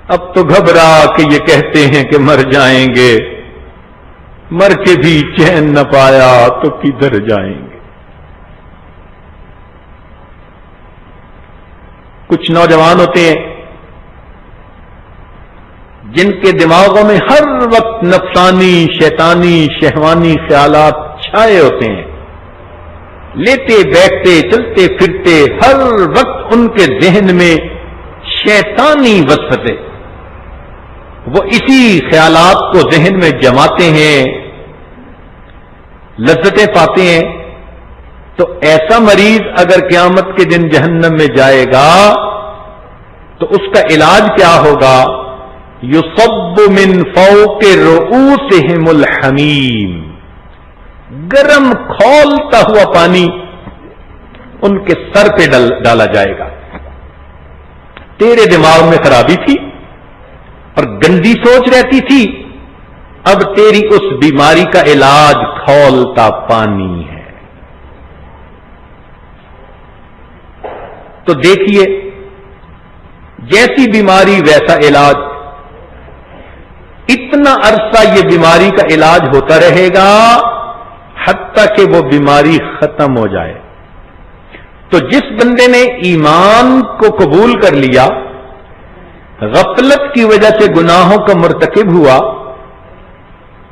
S1: اب تو گھبرا کہ یہ کہتے ہیں کہ مر جائیں گے، مر کے بھی چین نہ پایا تو کدھر جائیں گے. کچھ نوجوان ہوتے ہیں جن کے دماغوں میں ہر وقت نفسانی، شیطانی، شہوانی خیالات چھائے ہوتے ہیں، لیتے بیٹھتے چلتے پھرتے ہر وقت ان کے ذہن میں شیطانی وسوسے، وہ اسی خیالات کو ذہن میں جماتے ہیں، لذتیں پاتے ہیں. تو ایسا مریض اگر قیامت کے دن جہنم میں جائے گا تو اس کا علاج کیا ہوگا؟ یصب من فوق رؤوسہم الحمیم، گرم کھولتا ہوا پانی ان کے سر پہ ڈالا جائے گا. تیرے دماغ میں خرابی تھی اور گندی سوچ رہتی تھی، اب تیری اس بیماری کا علاج کھولتا پانی ہے. تو دیکھیے، جیسی بیماری ویسا علاج. اتنا عرصہ یہ بیماری کا علاج ہوتا رہے گا حتیٰ کہ وہ بیماری ختم ہو جائے. تو جس بندے نے ایمان کو قبول کر لیا، غفلت کی وجہ سے گناہوں کا مرتکب ہوا،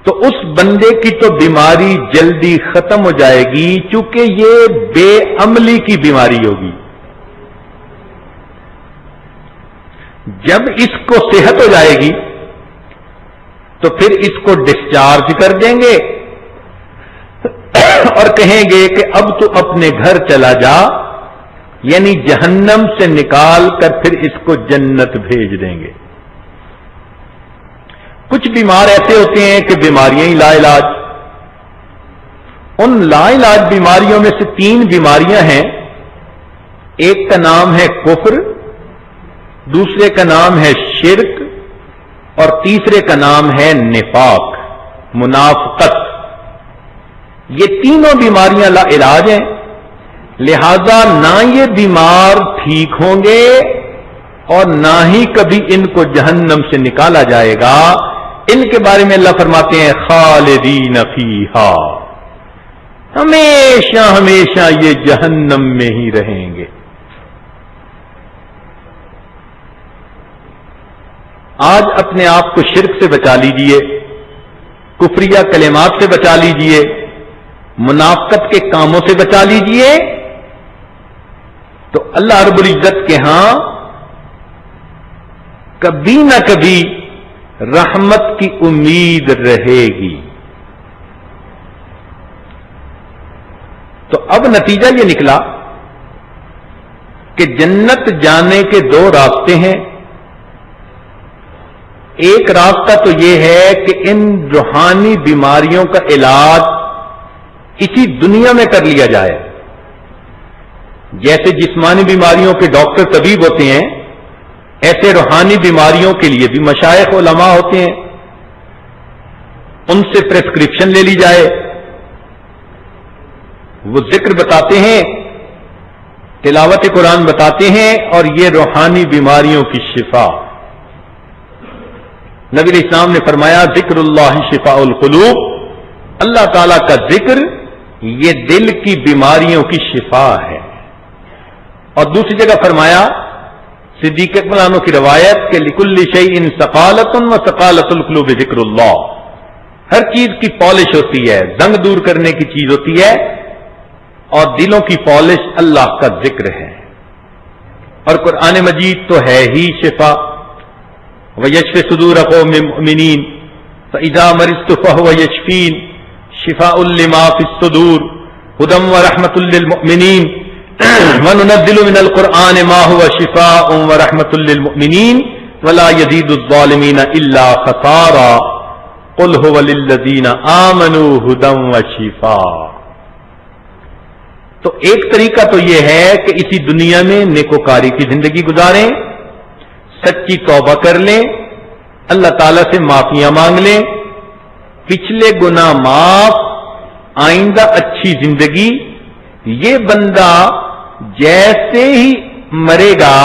S1: تو اس بندے کی تو بیماری جلدی ختم ہو جائے گی، چونکہ یہ بے عملی کی بیماری ہوگی. جب اس کو صحت ہو جائے گی تو پھر اس کو ڈسچارج کر دیں گے اور کہیں گے کہ اب تو اپنے گھر چلا جا، یعنی جہنم سے نکال کر پھر اس کو جنت بھیج دیں گے. کچھ بیمار ایسے ہوتے ہیں کہ بیماریاں ہی لا علاج. ان لا علاج بیماریوں میں سے 3 بیماریاں ہیں. ایک کا نام ہے کفر، دوسرے کا نام ہے شرک، اور تیسرے کا نام ہے نفاق، منافقت. یہ تینوں بیماریاں لا علاج ہیں، لہذا نہ یہ بیمار ٹھیک ہوں گے اور نہ ہی کبھی ان کو جہنم سے نکالا جائے گا. ان کے بارے میں اللہ فرماتے ہیں خالدین فیہا، ہمیشہ ہمیشہ یہ جہنم میں ہی رہیں گے. آج اپنے آپ کو شرک سے بچا لیجئے، کفریہ کلمات سے بچا لیجئے، منافقت کے کاموں سے بچا لیجئے، تو اللہ رب العزت کے ہاں کبھی نہ کبھی رحمت کی امید رہے گی. اب نتیجہ یہ نکلا کہ جنت جانے کے دو راستے ہیں. ایک راستہ تو یہ ہے کہ ان روحانی بیماریوں کا علاج اسی دنیا میں کر لیا جائے. جیسے جسمانی بیماریوں کے ڈاکٹر طبیب ہوتے ہیں، ایسے روحانی بیماریوں کے لیے بھی مشائخ علماء ہوتے ہیں، ان سے پرسکرپشن لے لی جائے. وہ ذکر بتاتے ہیں، تلاوت قرآن بتاتے ہیں، اور یہ روحانی بیماریوں کی شفا. نبی علیہ السلام نے فرمایا ذکر اللہ شفاء القلوب، اللہ تعالی کا ذکر یہ دل کی بیماریوں کی شفا ہے. اور دوسری جگہ فرمایا صدیق اکبر عنہ کی روایت کہ لکل شیء ثقالۃ وثقالۃ القلوب ذکر اللہ، ہر چیز کی پالش ہوتی ہے، زنگ دور کرنے کی چیز ہوتی ہے، اور دلوں کی پالش اللہ کا ذکر ہے. اور قرآن مجید تو ہے ہی شفا. وَيَشْفِ صُدُورَ قَوْمٍ مُؤْمِنِينَ فَإِذَا مَرِضْتُ فَهُوَ يَشْفِينِ شِفَاءٌ لِمَا فِي الصُّدُورِ هُدًى وَرَحْمَةٌ لِّلْمُؤْمِنِينَ وَنُنَزِّلُ مِنَ الْقُرْآنِ مَا هُوَ شِفَاءٌ وَرَحْمَةٌ لِّلْمُؤْمِنِينَ وَلَا يَزِيدُ الظَّالِمِينَ إِلَّا خَسَارًا قُلْ هُوَ لِلَّذِينَ آمَنُوا هُدًى وَشِفَاءٌ. تو ایک طریقہ تو یہ ہے کہ اسی دنیا میں نیکوکاری کی زندگی گزاریں، سچی توبہ کر لیں، اللہ تعالی سے معافیاں مانگ لیں، پچھلے گناہ معاف، آئندہ اچھی زندگی. یہ بندہ جیسے ہی مرے گا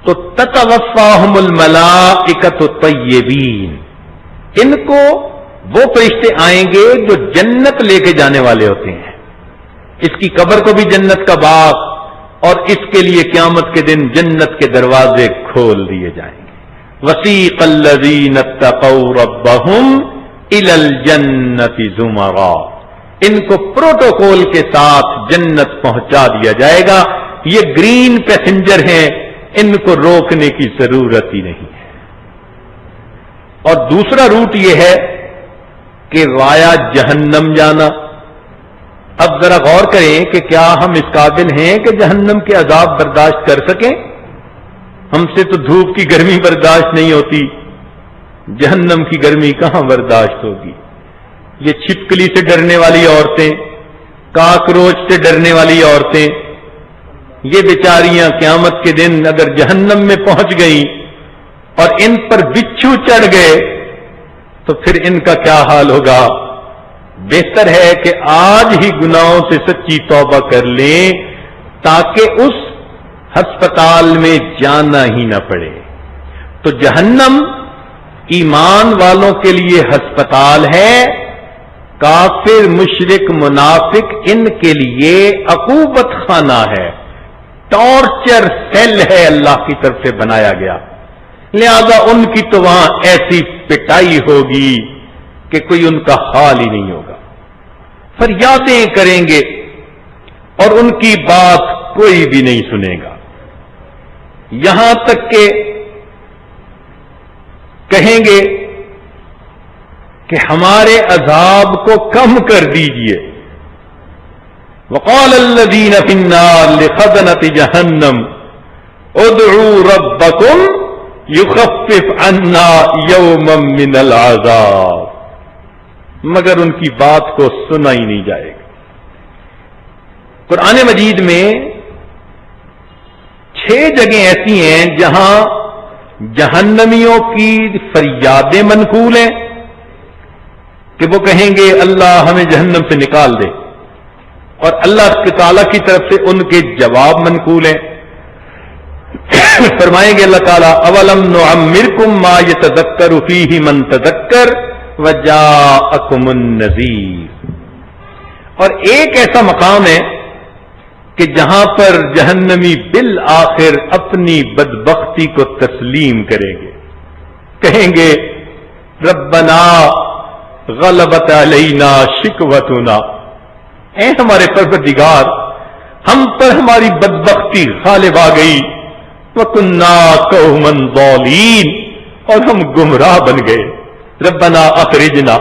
S1: تو تتوفاہم الملائکۃ الطیبین، ان کو وہ فرشتے آئیں گے جو جنت لے کے جانے والے ہوتے ہیں. اس کی قبر کو بھی جنت کا باغ، اور اس کے لیے قیامت کے دن جنت کے دروازے کھول دیے جائیں گے. وسیق الذین اتقوا ربهم الی الجنۃ زمرا، ان کو پروٹوکول کے ساتھ جنت پہنچا دیا جائے گا. یہ گرین پیسنجر ہیں، ان کو روکنے کی ضرورت ہی نہیں ہے. اور دوسرا روٹ یہ ہے کہ وایا جہنم جانا. اب ذرا غور کریں کہ کیا ہم اس قابل ہیں کہ جہنم کے عذاب برداشت کر سکیں؟ ہم سے تو دھوپ کی گرمی برداشت نہیں ہوتی، جہنم کی گرمی کہاں برداشت ہوگی؟ یہ چھپکلی سے ڈرنے والی عورتیں، کاکروچ سے ڈرنے والی عورتیں، یہ بیچاریاں قیامت کے دن اگر جہنم میں پہنچ گئیں اور ان پر بچھو چڑھ گئے تو پھر ان کا کیا حال ہوگا؟ بہتر ہے کہ آج ہی گناہوں سے سچی توبہ کر لیں تاکہ اس ہسپتال میں جانا ہی نہ پڑے. تو جہنم ایمان والوں کے لیے ہسپتال ہے، کافر مشرک منافق ان کے لیے عقوبت خانہ ہے، ٹارچر سیل ہے، اللہ کی طرف سے بنایا گیا. لہذا ان کی تو وہاں ایسی پٹائی ہوگی کہ کوئی ان کا حال ہی نہیں ہوگا. فریادیں کریں گے اور ان کی بات کوئی بھی نہیں سنے گا. یہاں تک کہ کہیں گے کہ ہمارے عذاب کو کم کر دیجئے. وقال الذین فی النار لخزنۃ جہنم ادعوا ربکم یخفف عنا یوما من العذاب، مگر ان کی بات کو سنا ہی نہیں جائے گا. قرآن مجید میں 6 جگہیں ایسی ہیں جہاں جہنمیوں کی فریادیں منقول ہیں کہ وہ کہیں گے اللہ ہمیں جہنم سے نکال دے، اور اللہ تعالیٰ کی طرف سے ان کے جواب منقول ہیں. فرمائیں گے اللہ تعالیٰ اولم نعمرکم ما یتذکر فیہ من تذکر وجاءکم النذیر. اور ایک ایسا مقام ہے کہ جہاں پر جہنمی بالآخر اپنی بدبختی کو تسلیم کریں گے، کہیں گے ربنا غلبت علینا شکوتنا، اے ہمارے پروردگار ہم پر ہماری بدبختی غالب آ گئی، وَكُنَّا قَوْمًا ضَالِينَ، اور ہم گمراہ بن گئے. ربنا اخرجنا،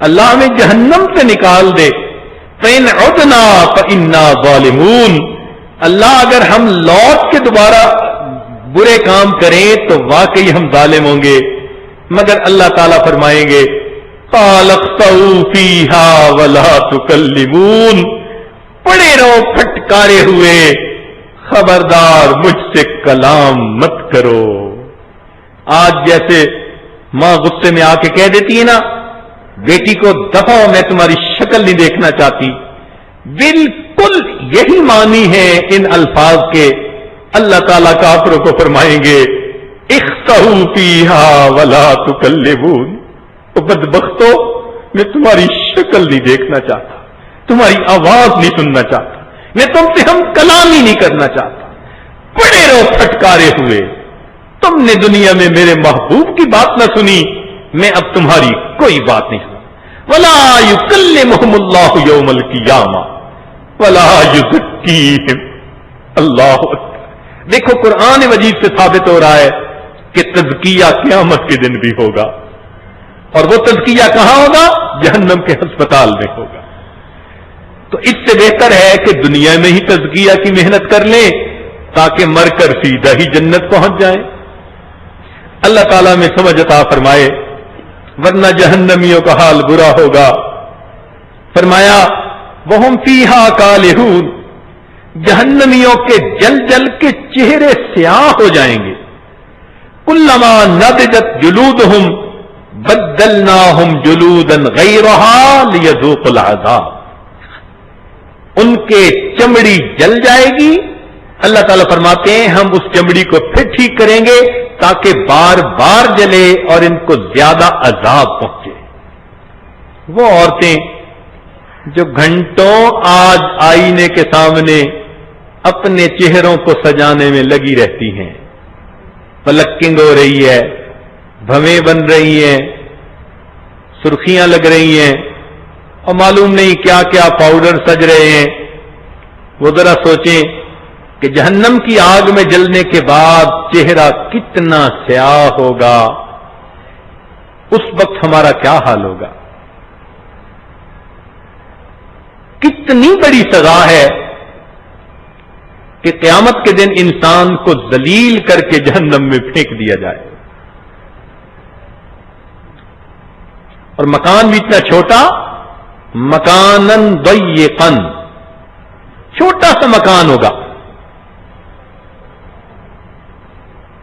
S1: اللہ ہمیں جہنم سے نکال دے، فَإِنْ عُدْنَا فَإِنَّا ظَالِمُونَ، اللہ اگر ہم لوٹ کے دوبارہ برے کام کریں تو واقعی ہم ظالم ہوں گے، مگر اللہ تعالیٰ فرمائیں گے قَالَ اخْسَئُوا فِيهَا وَلَا تُكَلِّمُونَ، پڑے رہو پھٹکارے ہوئے، خبردار مجھ سے کلام مت کرو۔ آج جیسے ماں غصے میں آ کے کہہ دیتی ہے نا بیٹی کو دفعہ میں تمہاری شکل نہیں دیکھنا چاہتی، بالکل یہی معنی ہے ان الفاظ کے۔ اللہ تعالیٰ کافروں کو فرمائیں گے اخسئوا فیہا ولا تکلمون، او بدبختو میں تمہاری شکل نہیں دیکھنا چاہتا، تمہاری آواز نہیں سننا چاہتا، میں تم سے ہم کلام ہی نہیں کرنا چاہتا، پڑے رہو پھٹکارے ہوئے۔ تم نے دنیا میں میرے محبوب کی بات نہ سنی، میں اب تمہاری کوئی بات نہیں سنوں۔ ولا یکلمہم اللہ یوم القیامہ ولا یزکیہم، اللہ اکبر۔ دیکھو قرآن مجید سے ثابت ہو رہا ہے کہ تزکیہ قیامت کے دن بھی ہوگا، اور وہ تزکیہ کہاں ہوگا؟ جہنم کے ہسپتال میں ہوگا۔ تو اس سے بہتر ہے کہ دنیا میں ہی تزکیہ کی محنت کر لیں تاکہ مر کر سیدھا ہی جنت پہنچ جائیں۔ اللہ تعالیٰ میں سمجھ عطا فرمائے، ورنہ جہنمیوں کا حال برا ہوگا۔ فرمایا وہم فیہا کالہون، جہنمیوں کے جل جل کے چہرے سیاہ ہو جائیں گے۔ کلما نضجت جلودہم بدلناہم جلودا غیرہا لیذوقوا العذاب، ان کے چمڑی جل جائے گی، اللہ تعالیٰ فرماتے ہیں ہم اس چمڑی کو پھر ٹھیک کریں گے تاکہ بار بار جلے اور ان کو زیادہ عذاب پہنچے۔ وہ عورتیں جو گھنٹوں آج آئینے کے سامنے اپنے چہروں کو سجانے میں لگی رہتی ہیں، پلکنگ ہو رہی ہے، بھویں بن رہی ہیں، سرخیاں لگ رہی ہیں، اور معلوم نہیں کیا کیا پاؤڈر سج رہے ہیں، وہ ذرا سوچیں کہ جہنم کی آگ میں جلنے کے بعد چہرہ کتنا سیاہ ہوگا، اس وقت ہمارا کیا حال ہوگا۔ کتنی بڑی سزا ہے کہ قیامت کے دن انسان کو ذلیل کر کے جہنم میں پھینک دیا جائے، اور مکان بھی اتنا چھوٹا، مکانن ضیقن، چھوٹا سا مکان ہوگا،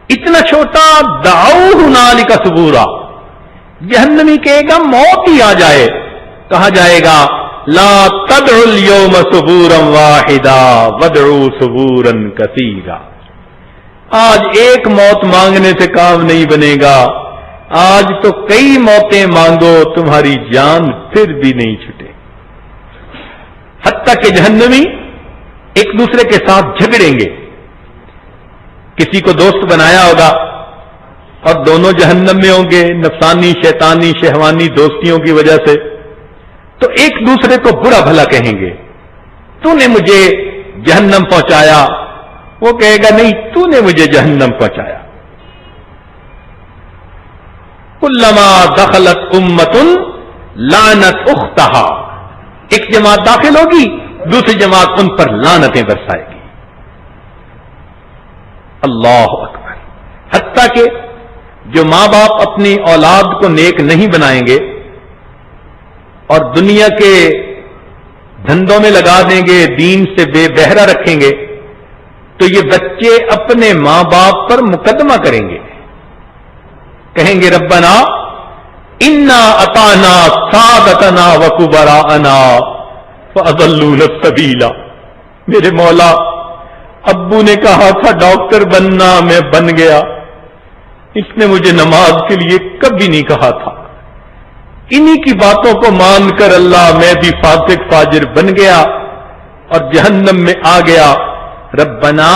S1: اتنا چھوٹا، دعوا ہنالک ثبورا، جہنمی کہے گا موت ہی آ جائے، کہا جائے گا لا تدعوا اليوم ثبورا واحدا وادعوا ثبورا کثیرا، آج ایک موت مانگنے سے کام نہیں بنے گا، آج تو کئی موتیں مانگو تمہاری جان پھر بھی نہیں چھٹے۔ حتیٰ کہ جہنمی ایک دوسرے کے ساتھ جھگڑیں گے، کسی کو دوست بنایا ہوگا اور دونوں جہنم میں ہوں گے نفسانی شیطانی شہوانی دوستیوں کی وجہ سے، تو ایک دوسرے کو برا بھلا کہیں گے، تو نے مجھے جہنم پہنچایا، وہ کہے گا نہیں تو نے مجھے جہنم پہنچایا۔ کلما دخلت امۃ لعنت اختہا، ایک جماعت داخل ہوگی دوسری جماعت ان پر لعنتیں برسائے گی۔ اللہ اکبر۔ حتیٰ کہ جو ماں باپ اپنی اولاد کو نیک نہیں بنائیں گے اور دنیا کے دھندوں میں لگا دیں گے، دین سے بے بہرا رکھیں گے، تو یہ بچے اپنے ماں باپ پر مقدمہ کریں گے، کہیں گے ربنا انا اطعنا سادتنا وکبراءنا فاضلونا السبیل، میرے مولا ابو نے کہا تھا ڈاکٹر بننا، میں بن گیا، اس نے مجھے نماز کے لیے کبھی نہیں کہا تھا، انہی کی باتوں کو مان کر اللہ میں بھی فاسق فاجر بن گیا اور جہنم میں آ گیا۔ ربنا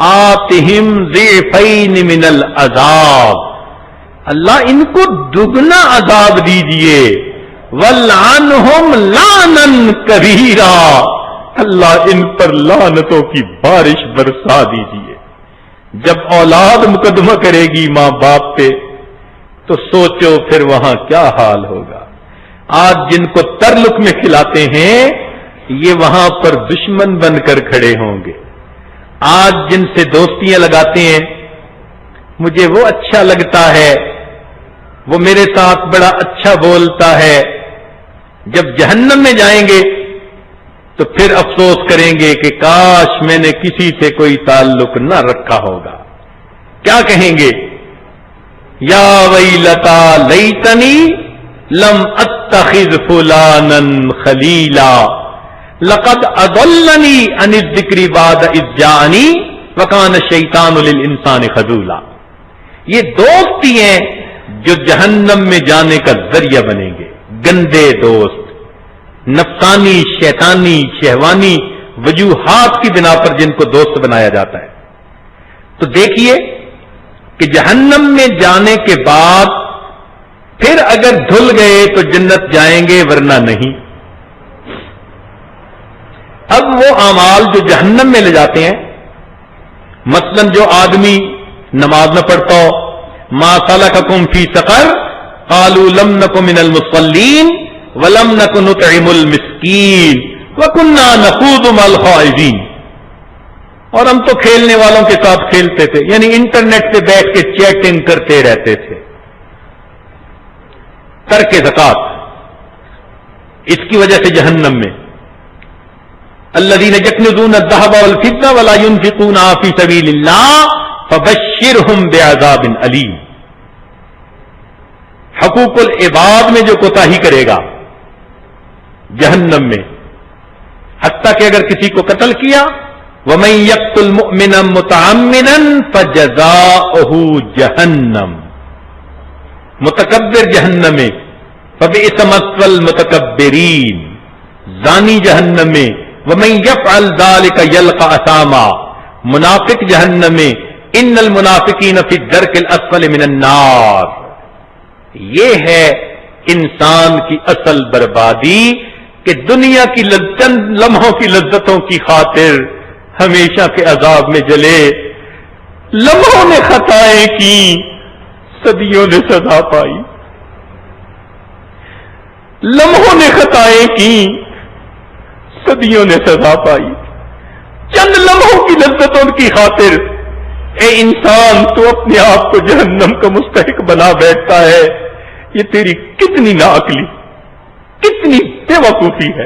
S1: آتہم ضعفین من العذاب، اللہ ان کو دگنا عذاب دیجئے، وَلْعَنْهُمْ لَعْنًا كَبِيرًا، اللہ ان پر لعنتوں کی بارش برسا دیجئے۔ جب اولاد مقدمہ کرے گی ماں باپ پہ تو سوچو پھر وہاں کیا حال ہوگا۔ آج جن کو ترلک میں کھلاتے ہیں یہ وہاں پر دشمن بن کر کھڑے ہوں گے. آج جن سے دوستیاں لگاتے ہیں، مجھے وہ اچھا لگتا ہے، وہ میرے ساتھ بڑا اچھا بولتا ہے، جب جہنم میں جائیں گے تو پھر افسوس کریں گے کہ کاش میں نے کسی سے کوئی تعلق نہ رکھا ہوگا. کیا کہیں گے؟ یا ویلتا لیتنی لم اتخذ فلانا خلیلا لقد اضلنی عن الذکر بعد اذ جاءنی وکان الشیطان للانسان خذولا. یہ دوست ہی ہیں جو جہنم میں جانے کا ذریعہ بنیں گے. گندے دوست، نفسانی، شیطانی، شہوانی وجوہات کی بنا پر جن کو دوست بنایا جاتا ہے. تو دیکھیے کہ جہنم میں جانے کے بعد پھر اگر دھل گئے تو جنت جائیں گے، ورنہ نہیں. اب وہ اعمال جو جہنم میں لے جاتے ہیں، مثلا جو آدمی نماز نہ پڑھتا ہو، ما سلککم فی سقر قالوا لم نک من المصلین ولم نک نطعم المسکین وکنا نخوض مع الخائضین. اور ہم تو کھیلنے والوں کے ساتھ کھیلتے تھے، یعنی انٹرنیٹ پہ بیٹھ کے چیٹنگ کرتے رہتے تھے. ترک زکات، اس کی وجہ سے جہنم میں. الذین یکنزون الذهب والفضة ولا ينفقونها فی سبیل اللہ فبشرهم بعذاب علیم. حقوق العباد میں جو کوتاہی کرے گا جہنم میں، حتیٰ کہ اگر کسی کو قتل کیا، وَمَن يَقْتُلْ مُؤْمِنًا مُتَعَمِّدًا فَجَزَاؤُهُ جَهَنَّمُ. متکبر جہنم میں، فَبِئْسَ مَثْوَى الْمُتَكَبِّرِينَ. زانی جہنم میں، وَمَن يَفْعَلْ ذَلِكَ يَلْقَ أَثَامًا. منافق جہنم میں، إِنَّ الْمُنَافِقِينَ فِي الدَّرْكِ الْأَسْفَلِ مِنَ النَّارِ. یہ ہے انسان کی اصل بربادی کہ دنیا کی چند لمحوں کی لذتوں کی خاطر ہمیشہ کے عذاب میں جلے. لمحوں نے خطائیں کی، صدیوں نے سزا پائی. لمحوں نے خطائیں کی، صدیوں نے سزا پائی. چند لمحوں کی لذتوں کی خاطر اے انسان تو اپنے آپ کو جہنم کا مستحق بنا بیٹھتا ہے. یہ تیری کتنی ناعقلی، کتنی بے وقوفی ہے.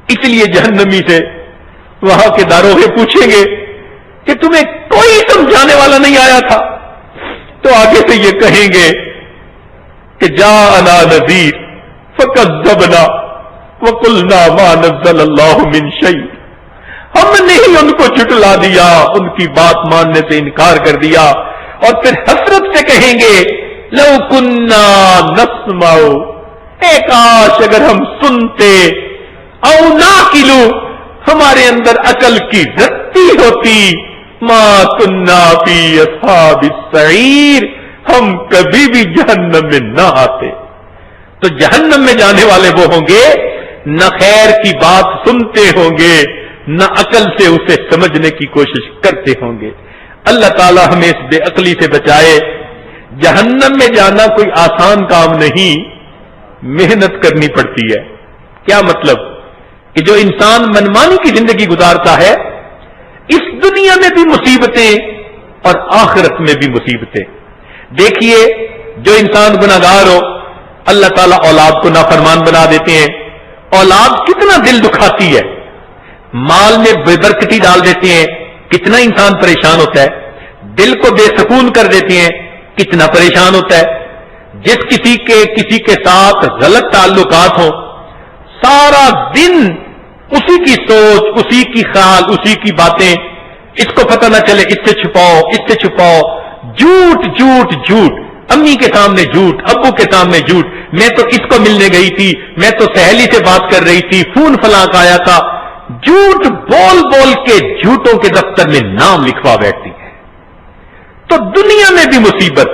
S1: اس لیے جہنمی سے وہاں کے داروغے پوچھیں گے کہ تمہیں کوئی سمجھانے والا نہیں آیا تھا؟ تو آگے سے یہ کہیں گے کہ جاءنا نذیر فکذبنا وقلنا ما نزل اللہ من شیء. ہم نے ہی ان کو جھٹلا دیا، ان کی بات ماننے سے انکار کر دیا. اور پھر حسرت سے کہیں گے لو کننا نسمع، اے کاش اگر ہم سنتے، او ناقلو، ہمارے اندر عقل کی رتی ہوتی، ما کننا فی اصحاب السعیر، ہم کبھی بھی جہنم میں نہ آتے. تو جہنم میں جانے والے وہ ہوں گے نہ خیر کی بات سنتے ہوں گے، نہ عقل سے اسے سمجھنے کی کوشش کرتے ہوں گے. اللہ تعالی ہمیں اس بے عقلی سے بچائے. جہنم میں جانا کوئی آسان کام نہیں، محنت کرنی پڑتی ہے. کیا مطلب؟ کہ جو انسان منمانی کی زندگی گزارتا ہے، اس دنیا میں بھی مصیبتیں اور آخرت میں بھی مصیبتیں. دیکھیے جو انسان گناہگار ہو، اللہ تعالیٰ اولاد کو نافرمان بنا دیتے ہیں. اولاد کتنا دل دکھاتی ہے، مال میں بے برکتی ڈال دیتے ہیں، کتنا انسان پریشان ہوتا ہے. دل کو بے سکون کر دیتے ہیں، کتنا پریشان ہوتا ہے. جس کسی کے ساتھ غلط تعلقات ہوں، سارا دن اسی کی سوچ، اسی کی خیال، اسی کی باتیں، اس کو پتہ نہ چلے، اس سے چھپاؤ، اس سے چھپاؤ، جھوٹ جھوٹ جھوٹ، امی کے سامنے جھوٹ، ابو کے سامنے جھوٹ، میں تو اس کو ملنے گئی تھی، میں تو سہیلی سے بات کر رہی تھی، فون فلاں کا آیا تھا. جھوٹ بول بول کے جھوٹوں کے دفتر میں نام لکھوا بیٹھتی ہے. تو دنیا میں بھی مصیبت،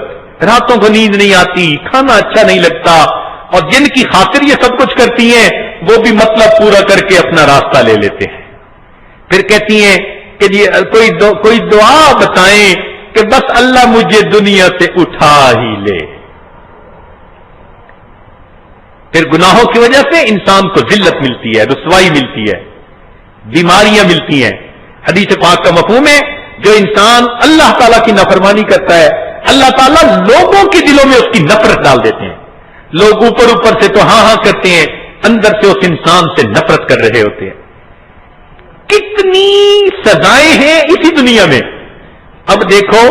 S1: راتوں کو نیند نہیں آتی، کھانا اچھا نہیں لگتا، اور جن کی خاطر یہ سب کچھ کرتی ہیں وہ بھی مطلب پورا کر کے اپنا راستہ لے لیتے ہیں. پھر کہتی ہیں کہ جی کوئی دعا بتائیں کہ بس اللہ مجھے دنیا سے اٹھا ہی لے. پھر گناہوں کی وجہ سے انسان کو ذلت ملتی ہے، رسوائی ملتی ہے. بیماریاں ملتی ہیں. حدیث پاک کا مفہوم ہے جو انسان اللہ تعالیٰ کی نافرمانی کرتا ہے اللہ تعالیٰ لوگوں کے دلوں میں اس کی نفرت ڈال دیتے ہیں. لوگ اوپر سے تو ہاں ہاں کرتے ہیں, اندر سے اس انسان سے نفرت کر رہے ہوتے ہیں. کتنی سزائیں ہیں اسی دنیا میں. اب دیکھو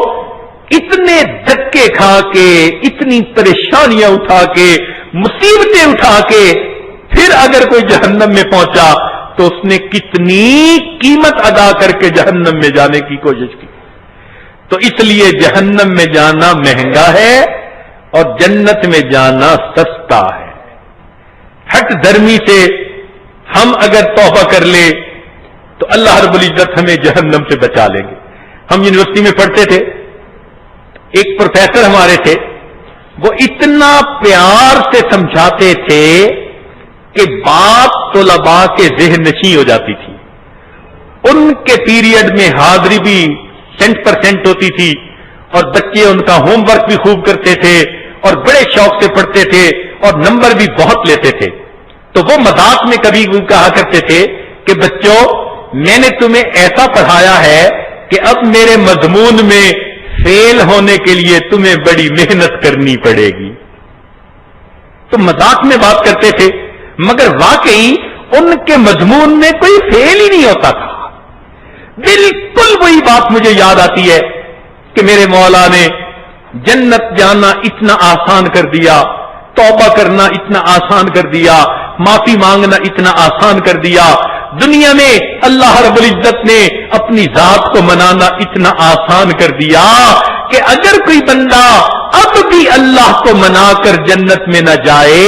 S1: اتنے دھکے کھا کے, اتنی پریشانیاں اٹھا کے, مصیبتیں اٹھا کے پھر اگر کوئی جہنم میں پہنچا تو اس نے کتنی قیمت ادا کر کے جہنم میں جانے کی کوشش کی. تو اس لیے جہنم میں جانا مہنگا ہے اور جنت میں جانا سستا ہے. ہٹ دھرمی سے ہم اگر توبہ کر لیں تو اللہ رب العزت ہمیں جہنم سے بچا لیں گے. ہم یونیورسٹی میں پڑھتے تھے, ایک پروفیسر ہمارے تھے, وہ اتنا پیار سے سمجھاتے تھے کہ بات طلباء کے ذہن نشیں ہو جاتی تھی. ان کے پیریڈ میں حاضری بھی 100% ہوتی تھی اور بچے ان کا ہوم ورک بھی خوب کرتے تھے اور بڑے شوق سے پڑھتے تھے اور نمبر بھی بہت لیتے تھے. تو وہ مذاق میں کبھی کہا کرتے تھے کہ بچوں میں نے تمہیں ایسا پڑھایا ہے کہ اب میرے مضمون میں فیل ہونے کے لیے تمہیں بڑی محنت کرنی پڑے گی. تو مذاق میں بات کرتے تھے مگر واقعی ان کے مضمون میں کوئی فیل ہی نہیں ہوتا تھا. بالکل وہی بات مجھے یاد آتی ہے کہ میرے مولا نے جنت جانا اتنا آسان کر دیا, توبہ کرنا اتنا آسان کر دیا, معافی مانگنا اتنا آسان کر دیا. دنیا میں اللہ رب العزت نے اپنی ذات کو منانا اتنا آسان کر دیا کہ اگر کوئی بندہ اب بھی اللہ کو منا کر جنت میں نہ جائے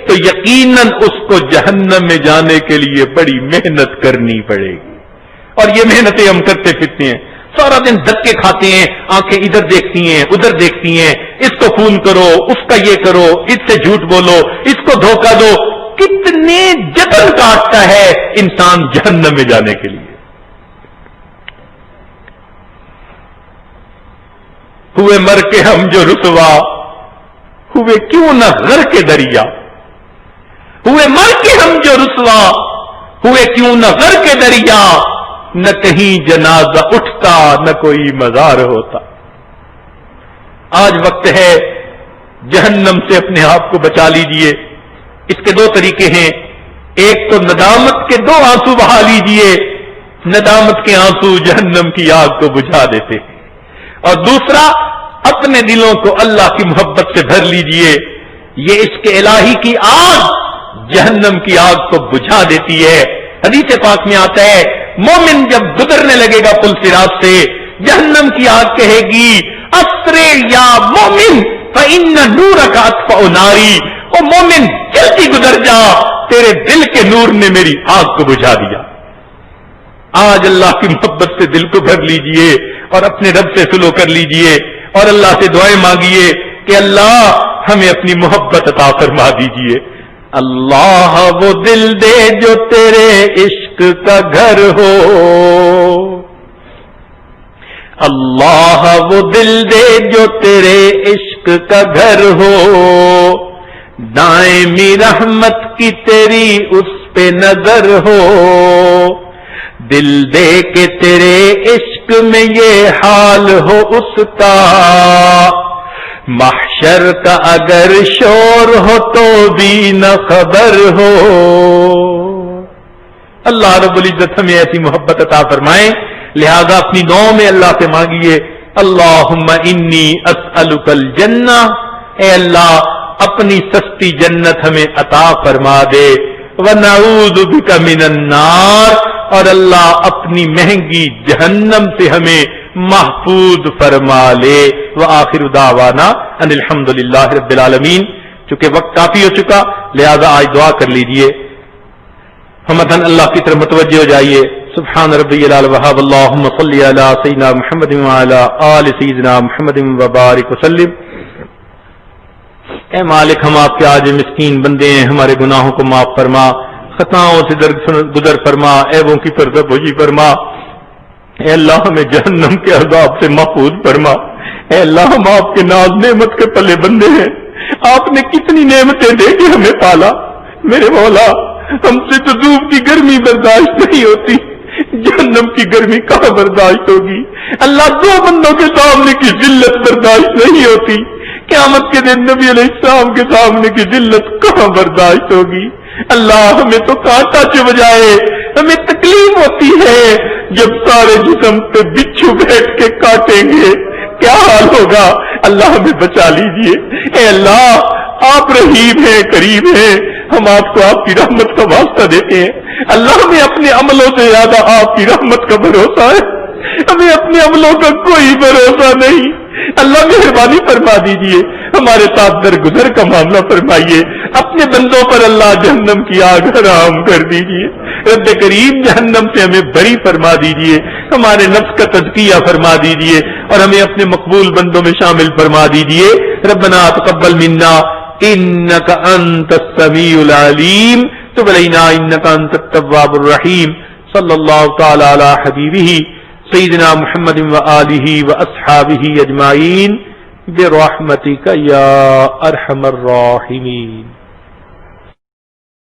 S1: تو یقیناً اس کو جہنم میں جانے کے لیے بڑی محنت کرنی پڑے گی. اور یہ محنتیں ہم کرتے پھرتے ہیں, سارا دن دھکے کھاتے ہیں, آنکھیں ادھر دیکھتی ہیں ادھر دیکھتی ہیں, اس کو فون کرو, اس کا یہ کرو, اس سے جھوٹ بولو, اس کو دھوکہ دو. کتنے جتن کاٹتا ہے انسان جہنم میں جانے کے لیے. ہوئے مر کے ہم جو رسوا ہوئے کیوں نہ غر کے دریا, ہوئے مر کے ہم جو رسوا ہوئے کیوں نہ غر کے دریا, نہ کہیں جنازہ اٹھتا نہ کوئی مزار ہوتا. آج وقت ہے جہنم سے اپنے آپ کو بچا لیجئے. اس کے دو طریقے ہیں. ایک تو ندامت کے 2 آنسو بہا لیجئے, ندامت کے آنسو جہنم کی آگ کو بجھا دیتے ہیں. اور دوسرا اپنے دلوں کو اللہ کی محبت سے بھر لیجئے. یہ عشق الہی کی آگ جہنم کی آگ کو بجھا دیتی ہے. حدیث پاک میں آتا ہے مومن جب گزرنے لگے گا پل صراط سے, جہنم کی آگ کہے گی اسرے یا مومن فإن نورک اطفأ ناری, او مومن جلدی گزر جا, تیرے دل کے نور نے میری آگ کو بجھا دیا. آج اللہ کی محبت سے دل کو بھر لیجئے اور اپنے رب سے سلو کر لیجئے اور اللہ سے دعائیں مانگیے کہ اللہ ہمیں اپنی محبت عطا فرما دیجئے. اللہ وہ دل دے جو تیرے عشق کا گھر ہو, اللہ وہ دل دے جو تیرے عشق کا گھر ہو, دائمی رحمت کی تیری اس پہ نظر ہو, دل دے کے تیرے عشق میں یہ حال ہو اس کا, محشر کا اگر شور ہو تو بھی نہ خبر ہو. اللہ رب العزت ہمیں ایسی محبت عطا فرمائے. لہذا اپنی دعاؤں میں اللہ سے مانگیے اللہم انی اسألک الجنہ, اے اللہ اپنی سستی جنت ہمیں عطا فرما دے. ونعوذ بک من النار, اور اللہ اپنی مہنگی جہنم سے ہمیں محفوظ فرما لے. وآخر دعوانا ان الحمدللہ رب العالمین. چونکہ وقت کافی ہو چکا لہذا آج دعا کر لیجئے. ہمدن اللہ کی طرف متوجہ ہو جائیے. سبحان ربی العلی وہاب اللہم صلی علی سیدنا محمد وعلی آل سیدنا محمد وبارک وسلم. اے مالک ہم آپ کے آج مسکین بندے ہیں, ہمارے گناہوں کو معاف فرما, خطاؤں سے گزر فرما, عیبوں کی پردہ پوشی فرما. اے اللہ ہمیں جہنم کے عذاب سے محفوظ فرما. اے اللہ ہم آپ کے ناز نعمت کے پلے بندے ہیں, آپ نے کتنی نعمتیں دے کے ہمیں پالا. میرے مولا ہم سے تو دھوپ کی گرمی برداشت نہیں ہوتی, جہنم کی گرمی کہاں برداشت ہوگی؟ اللہ، دو بندوں کے سامنے کی ذلت برداشت نہیں ہوتی، قیامت کے دن نبی علیہ السلام کے سامنے کی ذلت کہاں برداشت ہوگی؟ اللہ، ہمیں تو کانٹا چبھ جائے، ہمیں تکلیف ہوتی ہے جب سارے جسم پہ بچھو بیٹھ کے کاٹیں گے، کیا حال ہوگا؟ اللہ ہمیں بچا لیجئے۔ اے اللہ، آپ رحیم ہیں، کریم ہیں، ہم آپ کو آپ کی رحمت کا واسطہ دیتے ہیں۔ اللہ، ہمیں اپنے عملوں سے زیادہ آپ کی رحمت کا بھروسہ ہے، ہمیں اپنے عملوں کا کوئی بھروسہ نہیں۔ اللہ مہربانی فرما دیجئے، ہمارے ساتھ درگزر کا معاملہ فرمائیے، اپنے بندوں پر اللہ جہنم کی آگ حرام کر دیجئے۔ رب کریم، جہنم سے ہمیں بری فرما دیجئے، ہمارے نفس کا تزکیہ فرما دیجئے اور ہمیں اپنے مقبول بندوں میں شامل فرما دیجئے۔ ربنا تقبل منا انک انت السمیع العلیم تب علینا انک انت التواب الرحیم۔ صلی اللہ تعالی علی حبیبہ سیدنا محمد وآلہ واصحابہ اجمعین برحمتک یا ارحم الراحمین۔